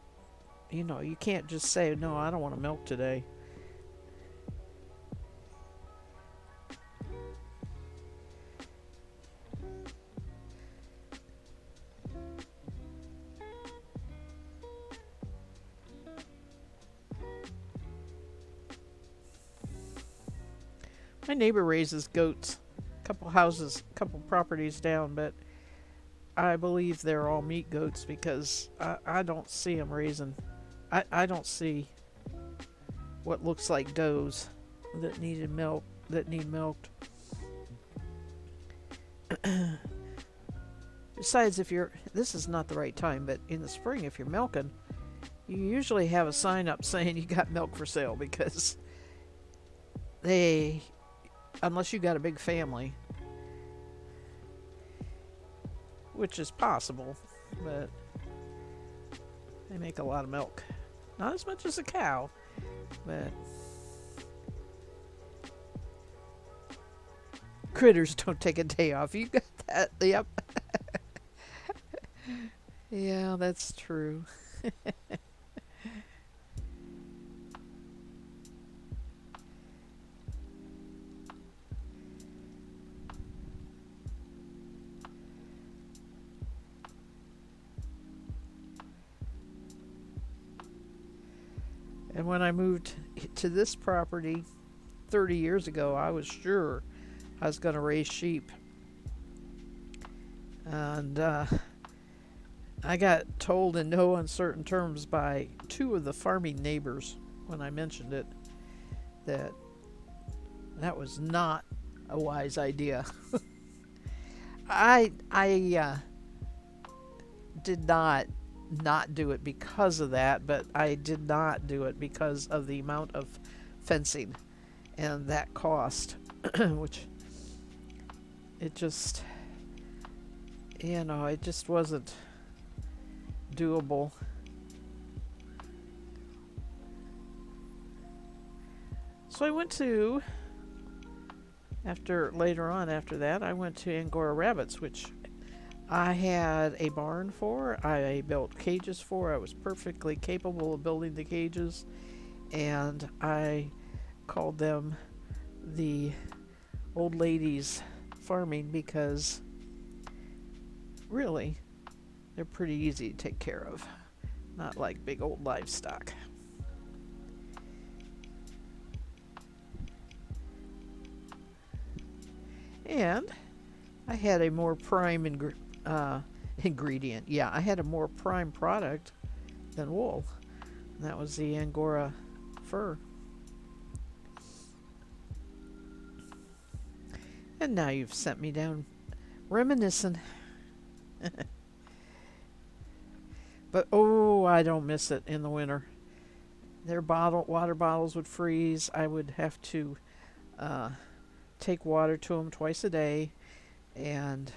you can't just say, no, I don't want to milk today. My neighbor raises goats, a couple houses, a couple properties down, but I believe they're all meat goats because I don't see them raising. I don't see what looks like does that need milked. Besides, if you're, this is not the right time, but in the spring, if you're milking, you usually have a sign up saying you got milk for sale because they, unless you got a big family, which is possible, but they make a lot of milk. Not as much as a cow, but critters don't take a day off. You got that? Yep. Yeah, that's true. And when I moved to this property 30 years ago, I was sure I was going to raise sheep. And I got told in no uncertain terms by two of the farming neighbors when I mentioned it that that was not a wise idea. I did not not do it because of that, but I did not do it because of the amount of fencing and that cost, which it just, it just wasn't doable. So I went to, later on after that, I went to Angora Rabbits, which I had a barn for, I built cages for, I was perfectly capable of building the cages, and I called them the old ladies farming because really they're pretty easy to take care of, not like big old livestock. And I had a more prime ingredient. Yeah, I had a more prime product than wool. And that was the Angora fur. And now you've sent me down reminiscing. But oh, I don't miss it in the winter. Their water bottles would freeze. I would have to take water to them twice a day, and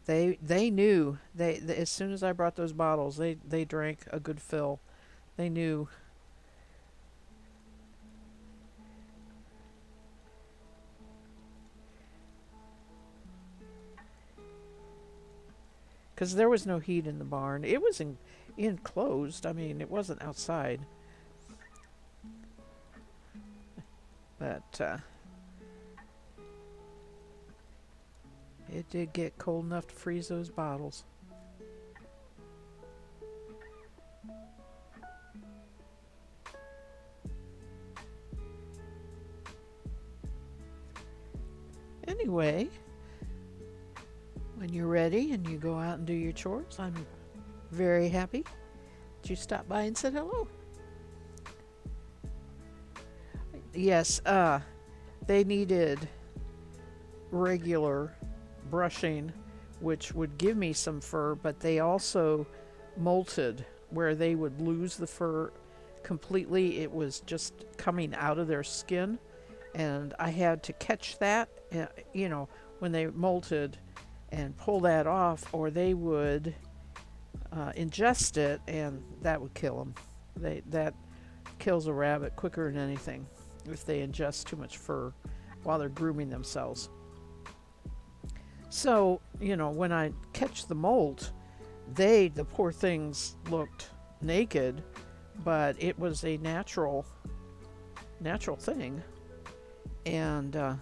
they knew they as soon as I brought those bottles, they drank a good fill. They knew. Because there was no heat in the barn. It was enclosed. I mean, it wasn't outside. But it did get cold enough to freeze those bottles. Anyway, when you're ready and you go out and do your chores, I'm very happy that you stopped by and said hello. Yes, they needed regular brushing, which would give me some fur, but they also molted where they would lose the fur completely. It was just coming out of their skin, and I had to catch that, when they molted and pull that off, or they would ingest it, and that would kill them. That kills a rabbit quicker than anything if they ingest too much fur while they're grooming themselves. So, when I catch the molt, the poor things looked naked, but it was a natural thing. And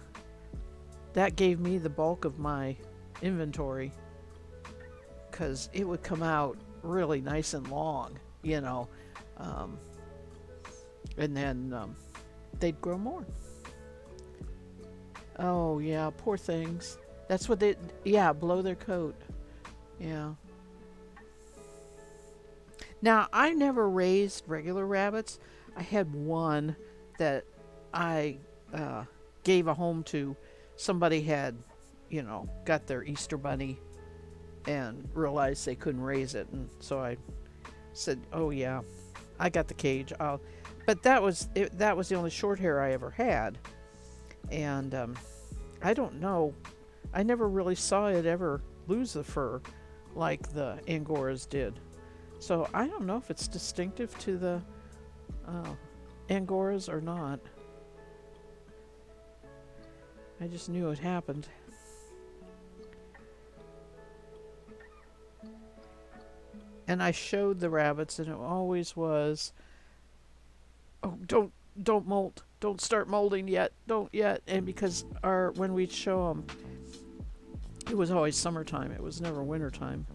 that gave me the bulk of my inventory, because it would come out really nice and long, and then they'd grow more. Oh, yeah, poor things. That's what blow their coat. Yeah. Now, I never raised regular rabbits. I had one that I gave a home to. Somebody had, got their Easter bunny and realized they couldn't raise it. And so I said, oh, yeah, I got the cage. But that was the only short hair I ever had. And I don't know. I never really saw it ever lose the fur like the Angoras did. So I don't know if it's distinctive to the Angoras or not. I just knew it happened. And I showed the rabbits, and it always was, oh, don't molt. Don't start molding yet. Don't yet. And because when we'd show them, it was always summertime. It was never wintertime.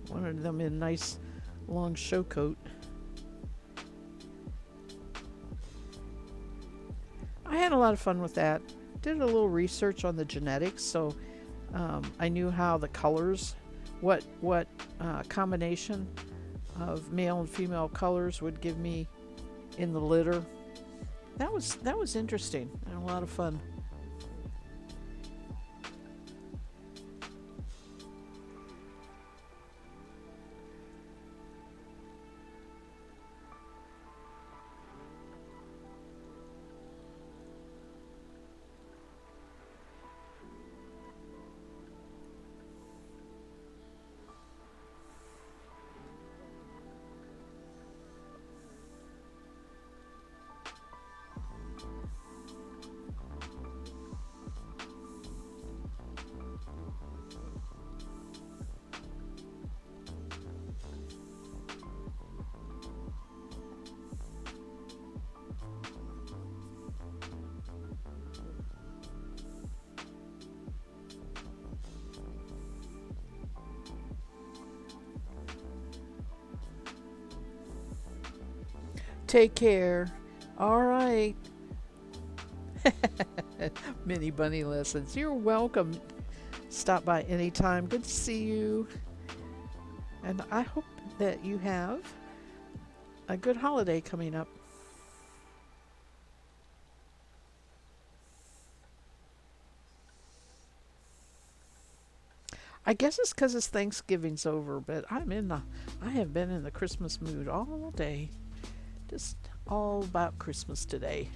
Wanted them in nice long show coat. I had a lot of fun with that. Did a little research on the genetics, so I knew how the colors, what combination of male and female colors would give me in the litter, That was interesting and a lot of fun. Take care. All right. Mini bunny lessons. You're welcome. Stop by anytime. Good to see you. And I hope that you have a good holiday coming up. I guess it's because it's Thanksgiving's over, but I have been in the Christmas mood all day. Just all about Christmas today.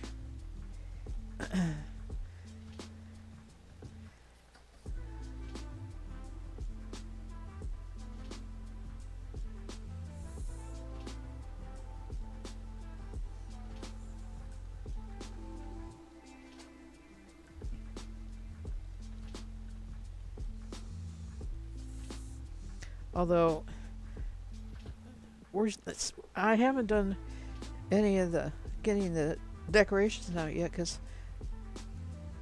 Although I haven't done any of the getting the decorations out yet because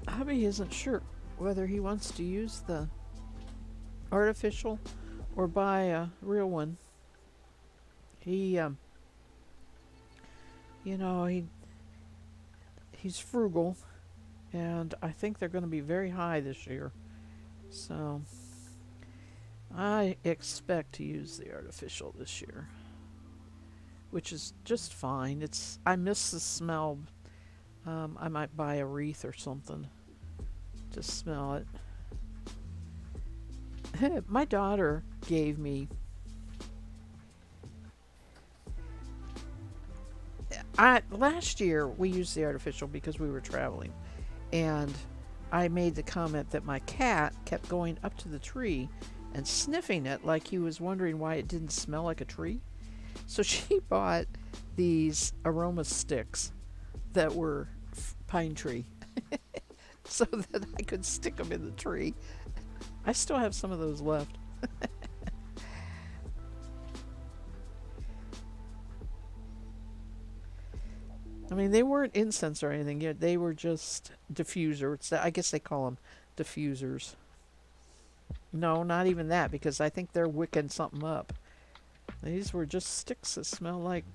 hubby isn't sure whether he wants to use the artificial or buy a real one. He, you know, he's frugal, and I think they're going to be very high this year. So I expect to use the artificial this year, which is just fine. I miss the smell. I might buy a wreath or something to smell it. My daughter gave me. Last year we used the artificial because we were traveling, and I made the comment that my cat kept going up to the tree and sniffing it like he was wondering why it didn't smell like a tree. So she bought these aroma sticks that were pine tree so that I could stick them in the tree. I still have some of those left. I mean, they weren't incense or anything yet. They were just diffusers. I guess they call them diffusers. No, not even that, because I think they're wicking something up. These were just sticks that smell like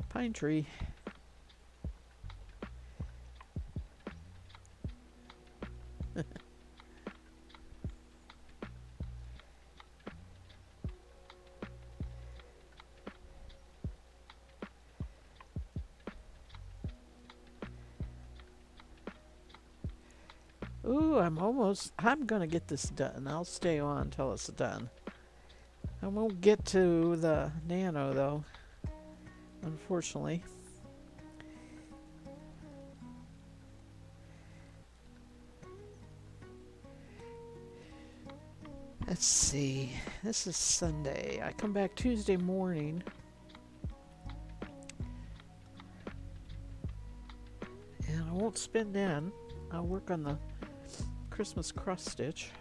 pine tree. Ooh, I'm gonna get this done. I'll stay on until it's done. I won't get to the nano though, unfortunately. Let's see. This is Sunday. I come back Tuesday morning, and I won't spend in. I'll work on the Christmas cross stitch.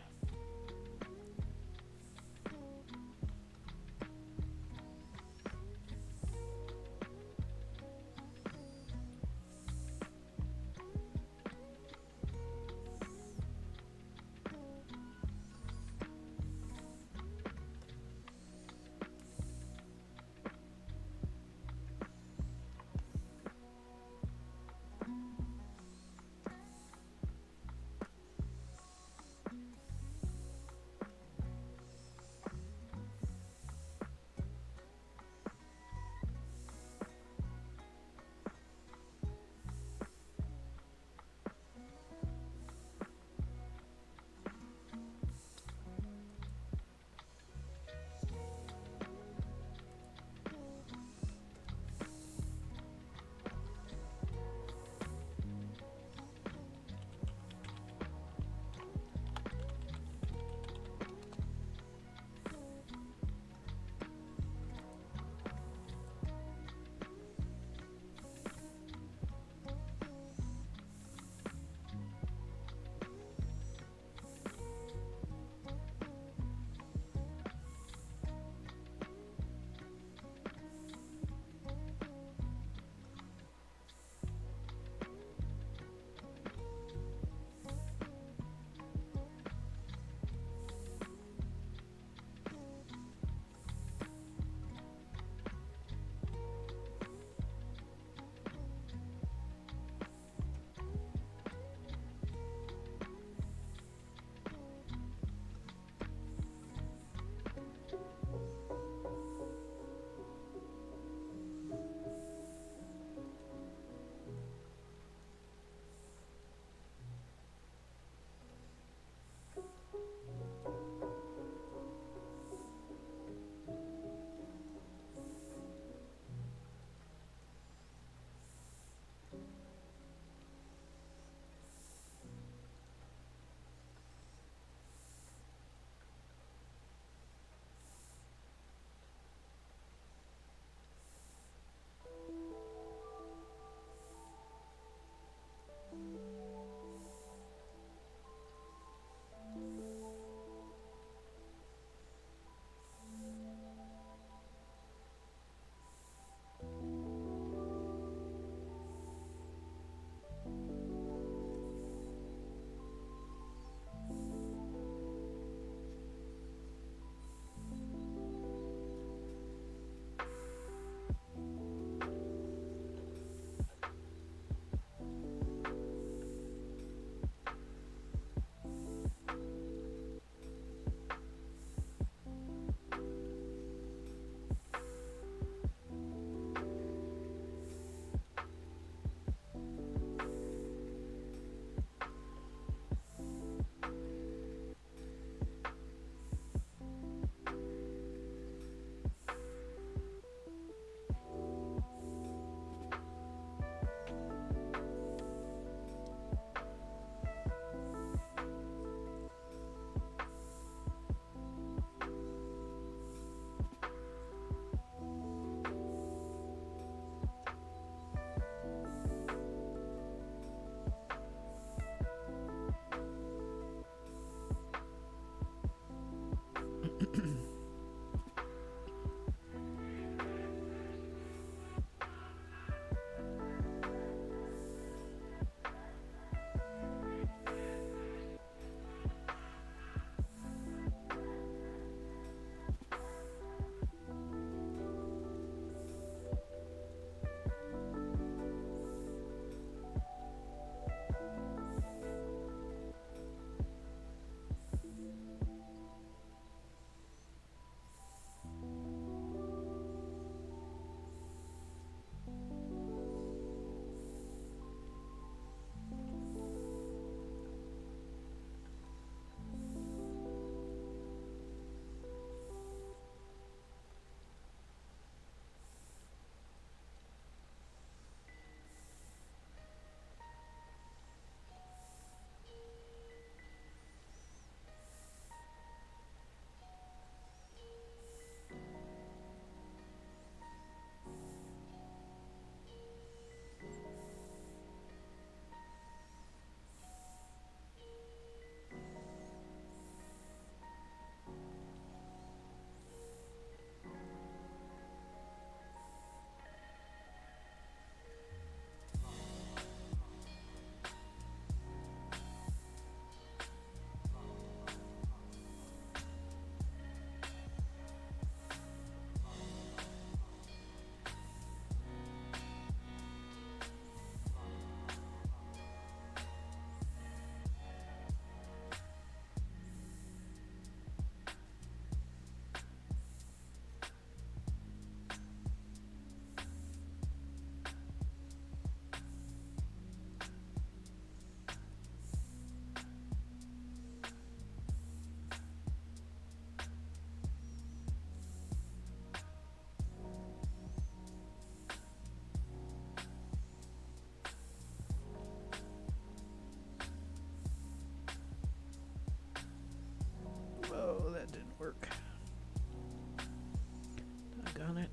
Doggone it.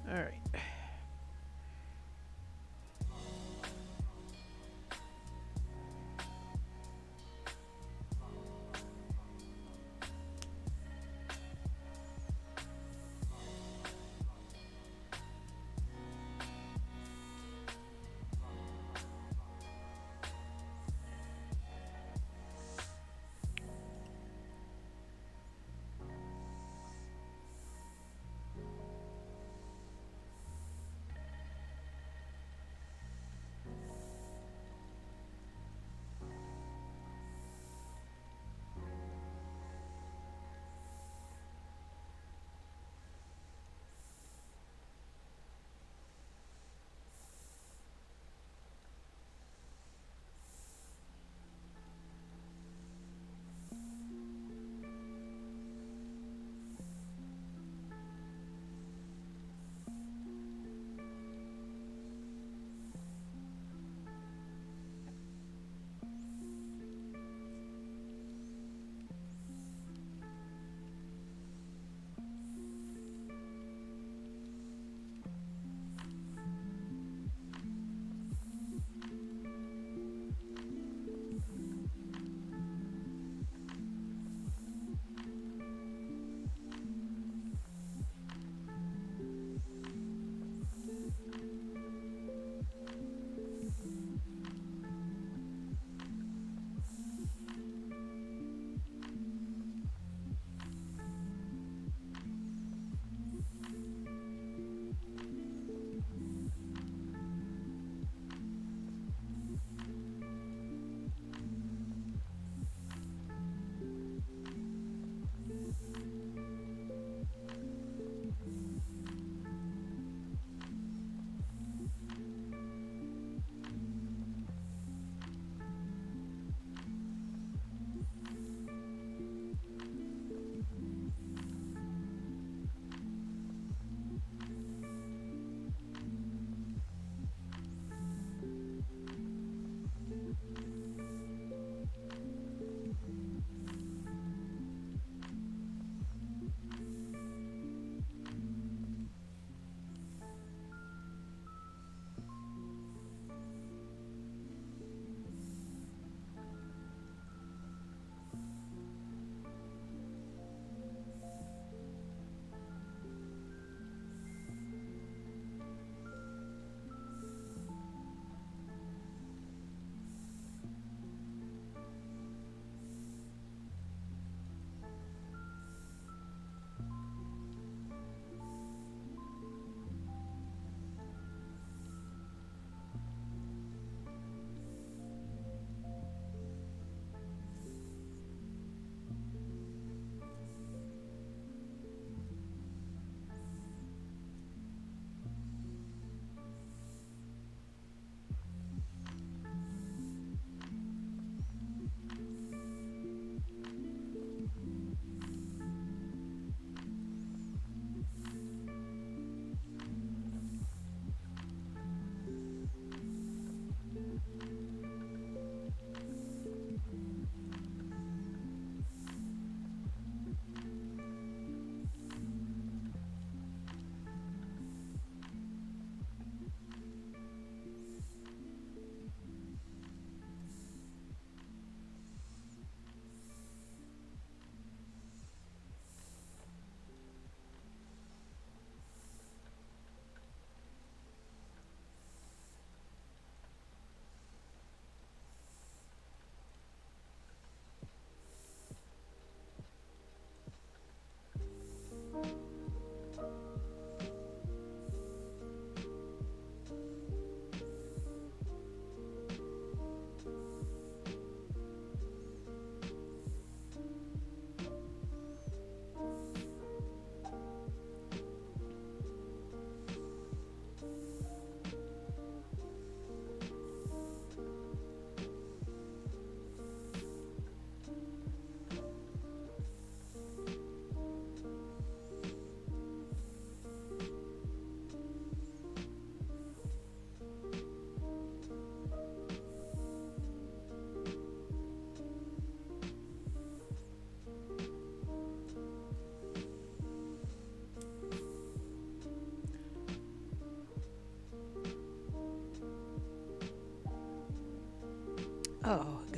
All right.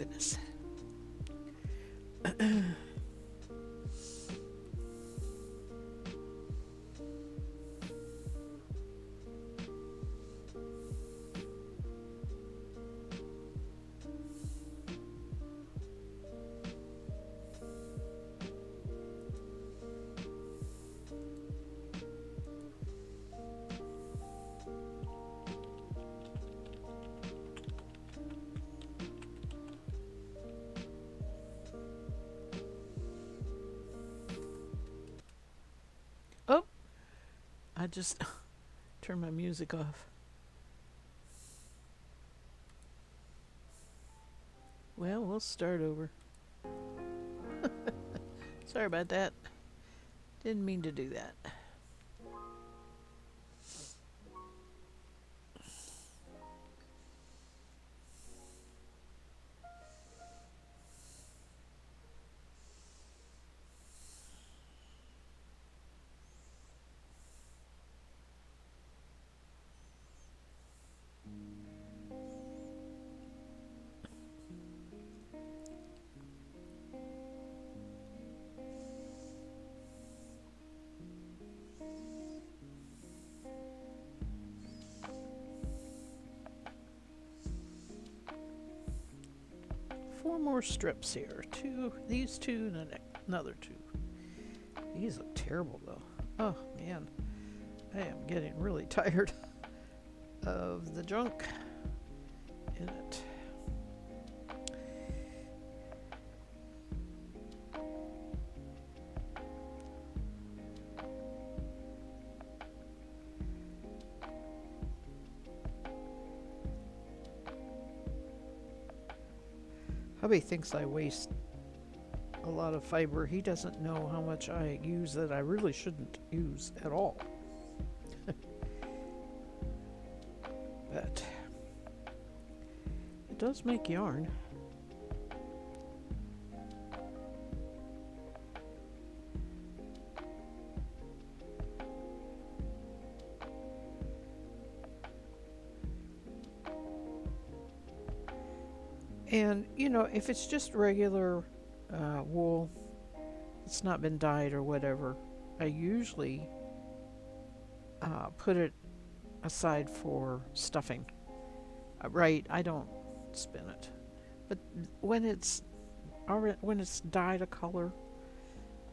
goodness. Oh, I just turned my music off. Well, we'll start over. Sorry about that. Didn't mean to do that. Four more strips here. Two, these two, and another two. These look terrible though. Oh man, I am getting really tired of the junk in it. Hubby thinks I waste a lot of fiber. He doesn't know how much I use that I really shouldn't use at all. But it does make yarn. And, you know, if it's just regular wool, it's not been dyed or whatever, I usually put it aside for stuffing. Right, I don't spin it. But when it's when it's dyed a color,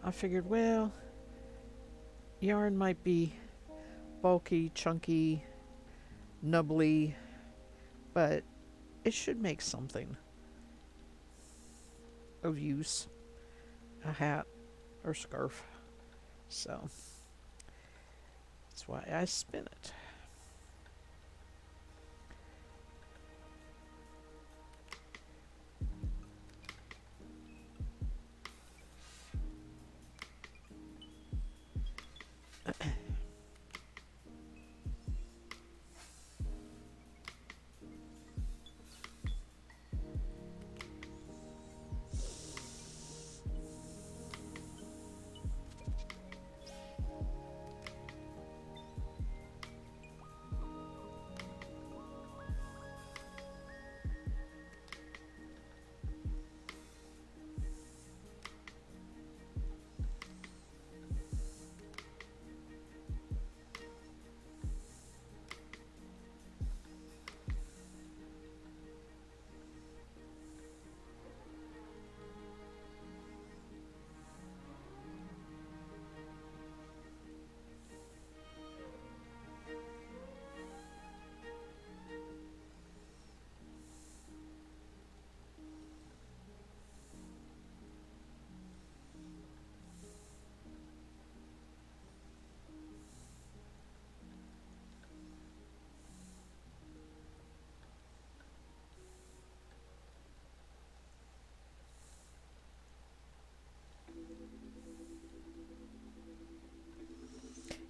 I figured, well, yarn might be bulky, chunky, nubbly, but it should make something of use, a hat or scarf. So that's why I spin it.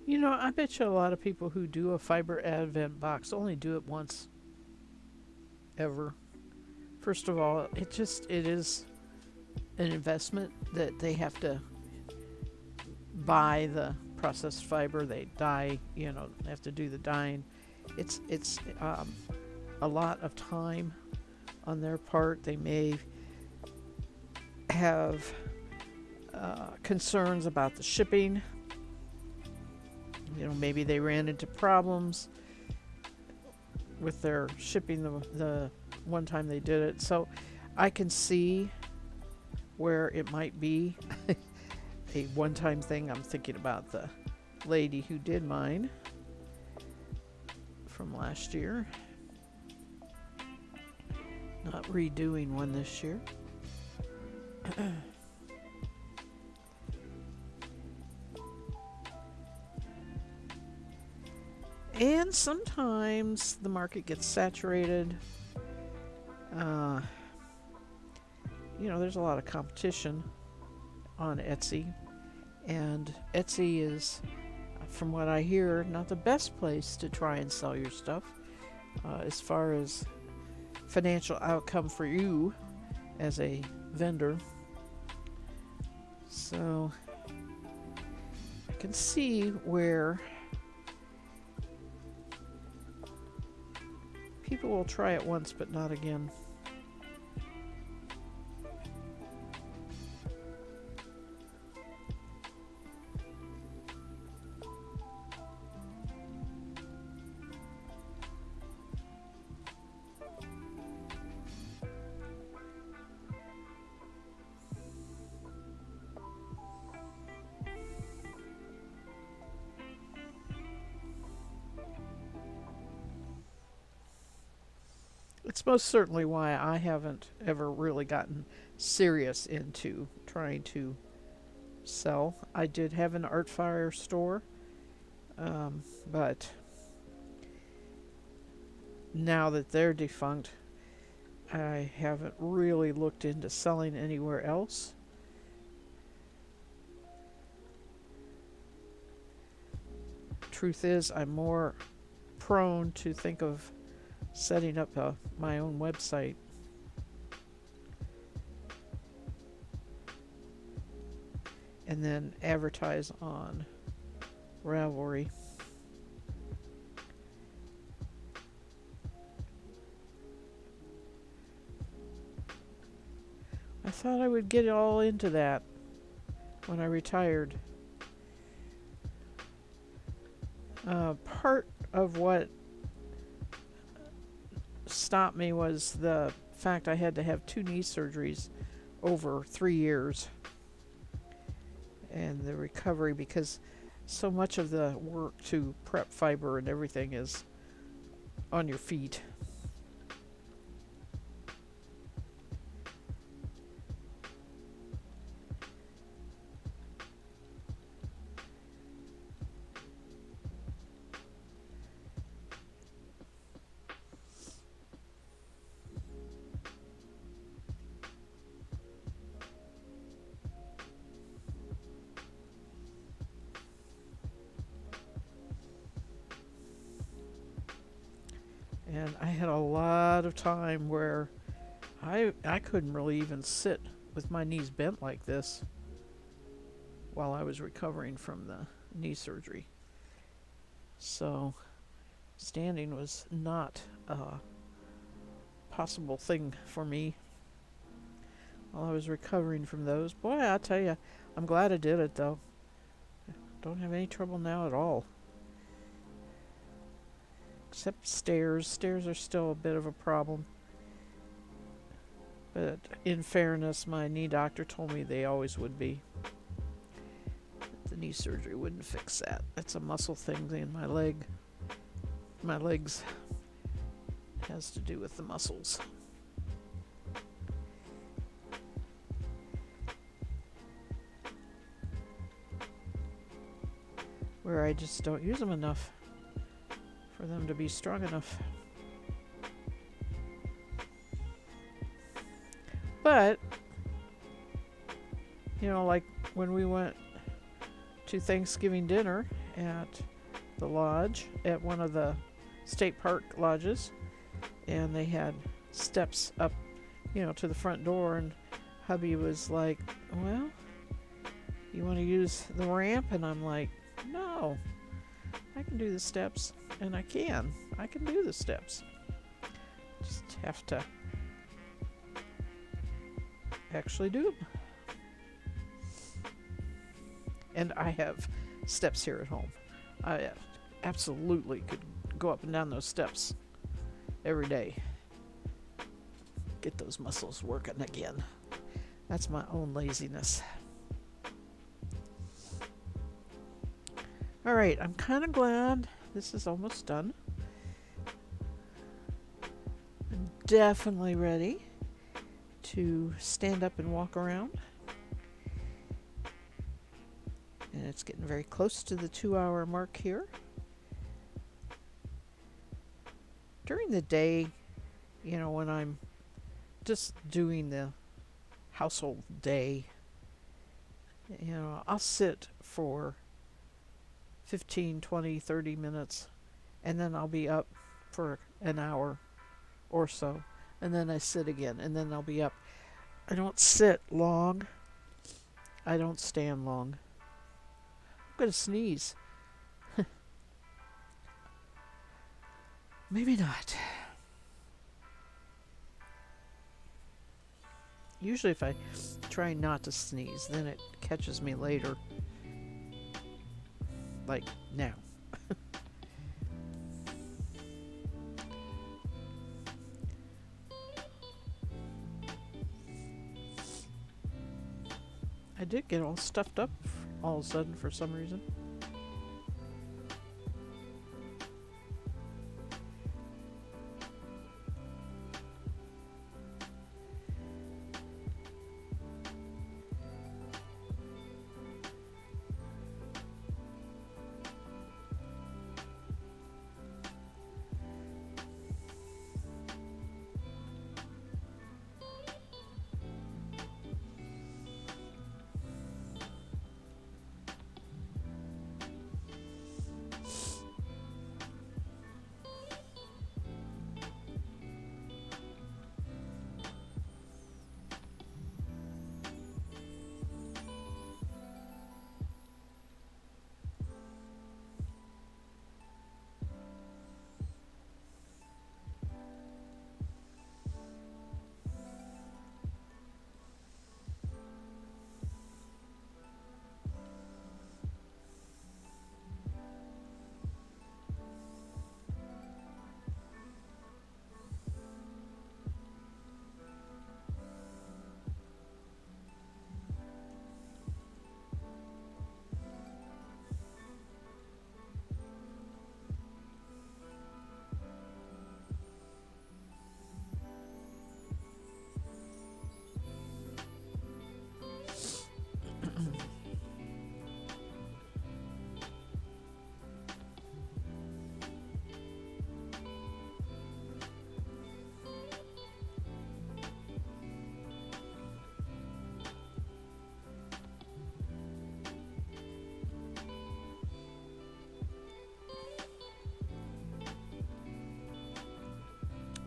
You know, I bet you a lot of people who do a fiber advent box only do it once ever. First of all, it is an investment that they have to buy the processed fiber. They dye, you know, they have to do the dyeing. It's a lot of time on their part. They may have concerns about the shipping. Maybe they ran into problems with their shipping the one time they did it. So I can see where it might be a one-time thing. I'm thinking about the lady who did mine from last year. Not redoing one this year. And sometimes the market gets saturated. There's a lot of competition on Etsy. And Etsy is, from what I hear, not the best place to try and sell your stuff as far as financial outcome for you as a vendor. So I can see where people will try it once but not again. It's most certainly why I haven't ever really gotten serious into trying to sell. I did have an Artfire store, but now that they're defunct, I haven't really looked into selling anywhere else. Truth is, I'm more prone to think of setting up my own website. And then advertise on Ravelry. I thought I would get all into that when I retired. Part of what stopped me was the fact I had to have 2 knee surgeries over 3 years, and the recovery, because so much of the work to prep fiber and everything is on your feet. And I had a lot of time where I couldn't really even sit with my knees bent like this while I was recovering from the knee surgery. So standing was not a possible thing for me while I was recovering from those. Boy, I tell you, I'm glad I did it though. Don't have any trouble now at all. Except stairs. Stairs are still a bit of a problem. But in fairness, my knee doctor told me they always would be. The knee surgery wouldn't fix that. It's a muscle thing in my leg. My legs has to do with the muscles. Where I just don't use them enough for them to be strong enough. But, like when we went to Thanksgiving dinner at the lodge, at one of the state park lodges, and they had steps up, to the front door, and hubby was like, well, you want to use the ramp? And I'm like, no, I can do the steps. And I can do the steps. Just have to actually do them. And I have steps here at home. I absolutely could go up and down those steps every day. Get those muscles working again. That's my own laziness. All right, I'm kind of glad this is almost done. I'm definitely ready to stand up and walk around. And it's getting very close to the 2-hour mark here. During the day, when I'm just doing the household day, I'll sit for 15, 20, 30 minutes, and then I'll be up for an hour or so, and then I sit again, and then I'll be up. I don't sit long. I don't stand long. I'm going to sneeze. Maybe not. Usually if I try not to sneeze, then it catches me later. Like now. I did get all stuffed up all of a sudden for some reason.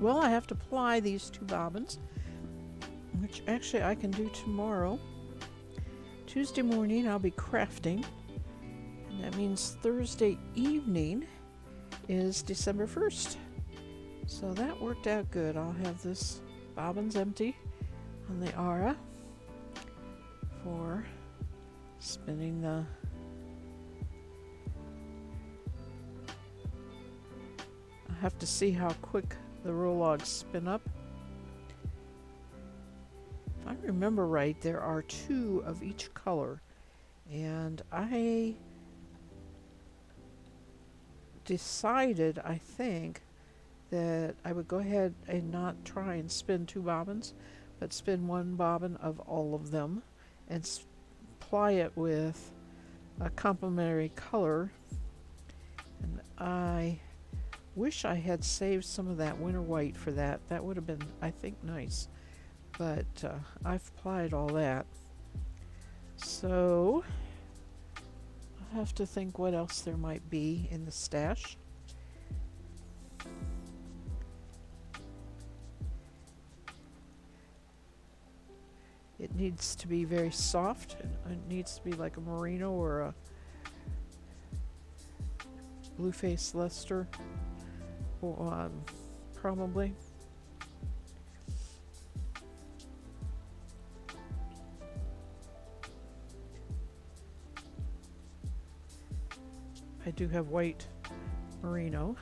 Well, I have to ply these 2 bobbins, which actually I can do tomorrow. Tuesday morning I'll be crafting, and that means Thursday evening is December 1st. So that worked out good. I'll have this bobbins empty on the Aura for spinning the I have to see how quick the Rologs spin up. If I remember right, there are 2 of each color, and I decided, I think, that I would go ahead and not try and spin 2 bobbins, but spin 1 bobbin of all of them and ply it with a complementary color. And I wish I had saved some of that winter white for that. That would have been, I think, nice. But I've plied all that. So I'll have to think what else there might be in the stash. It needs to be very soft. It needs to be like a merino or a blue-faced Leicester. Probably. I do have white merino.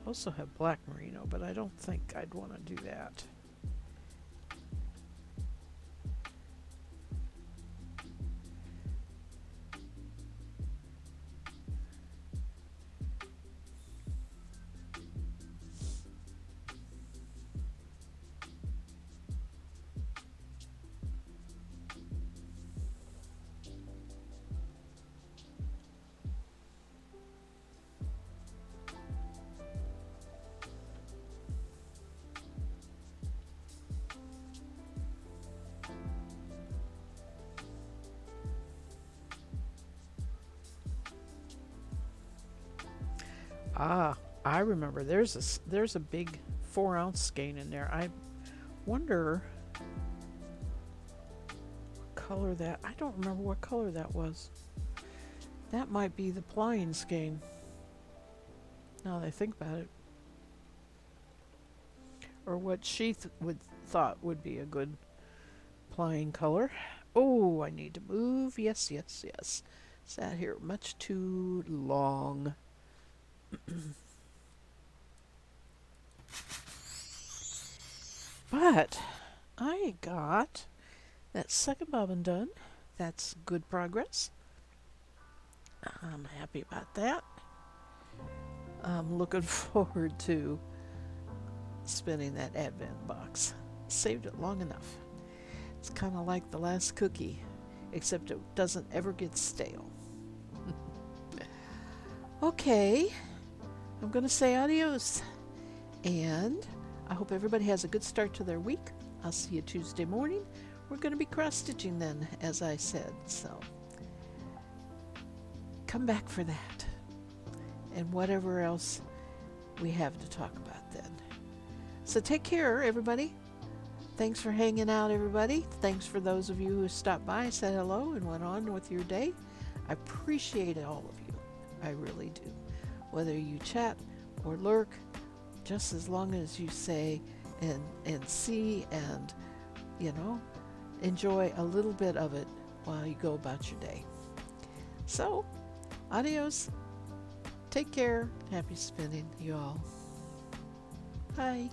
Also have black merino, but I don't think I'd want to do that. Ah, I remember. There's a big 4-ounce skein in there. I wonder what color that. I don't remember what color that was. That might be the plying skein. Now that I think about it, or what she thought would be a good plying color. Oh, I need to move. Yes, yes, yes. Sat here much too long. But I got that second bobbin done. That's good progress. I'm happy about that. I'm looking forward to spinning that advent box. Saved it long enough. It's kind of like the last cookie, except it doesn't ever get stale. Okay, I'm going to say adios. And I hope everybody has a good start to their week. I'll see you Tuesday morning. We're going to be cross-stitching then, as I said. So come back for that. And whatever else we have to talk about then. So take care, everybody. Thanks for hanging out, everybody. Thanks for those of you who stopped by, said hello, and went on with your day. I appreciate all of you. I really do. Whether you chat or lurk, just as long as you say and see and, enjoy a little bit of it while you go about your day. So, adios. Take care. Happy spinning, you all. Bye.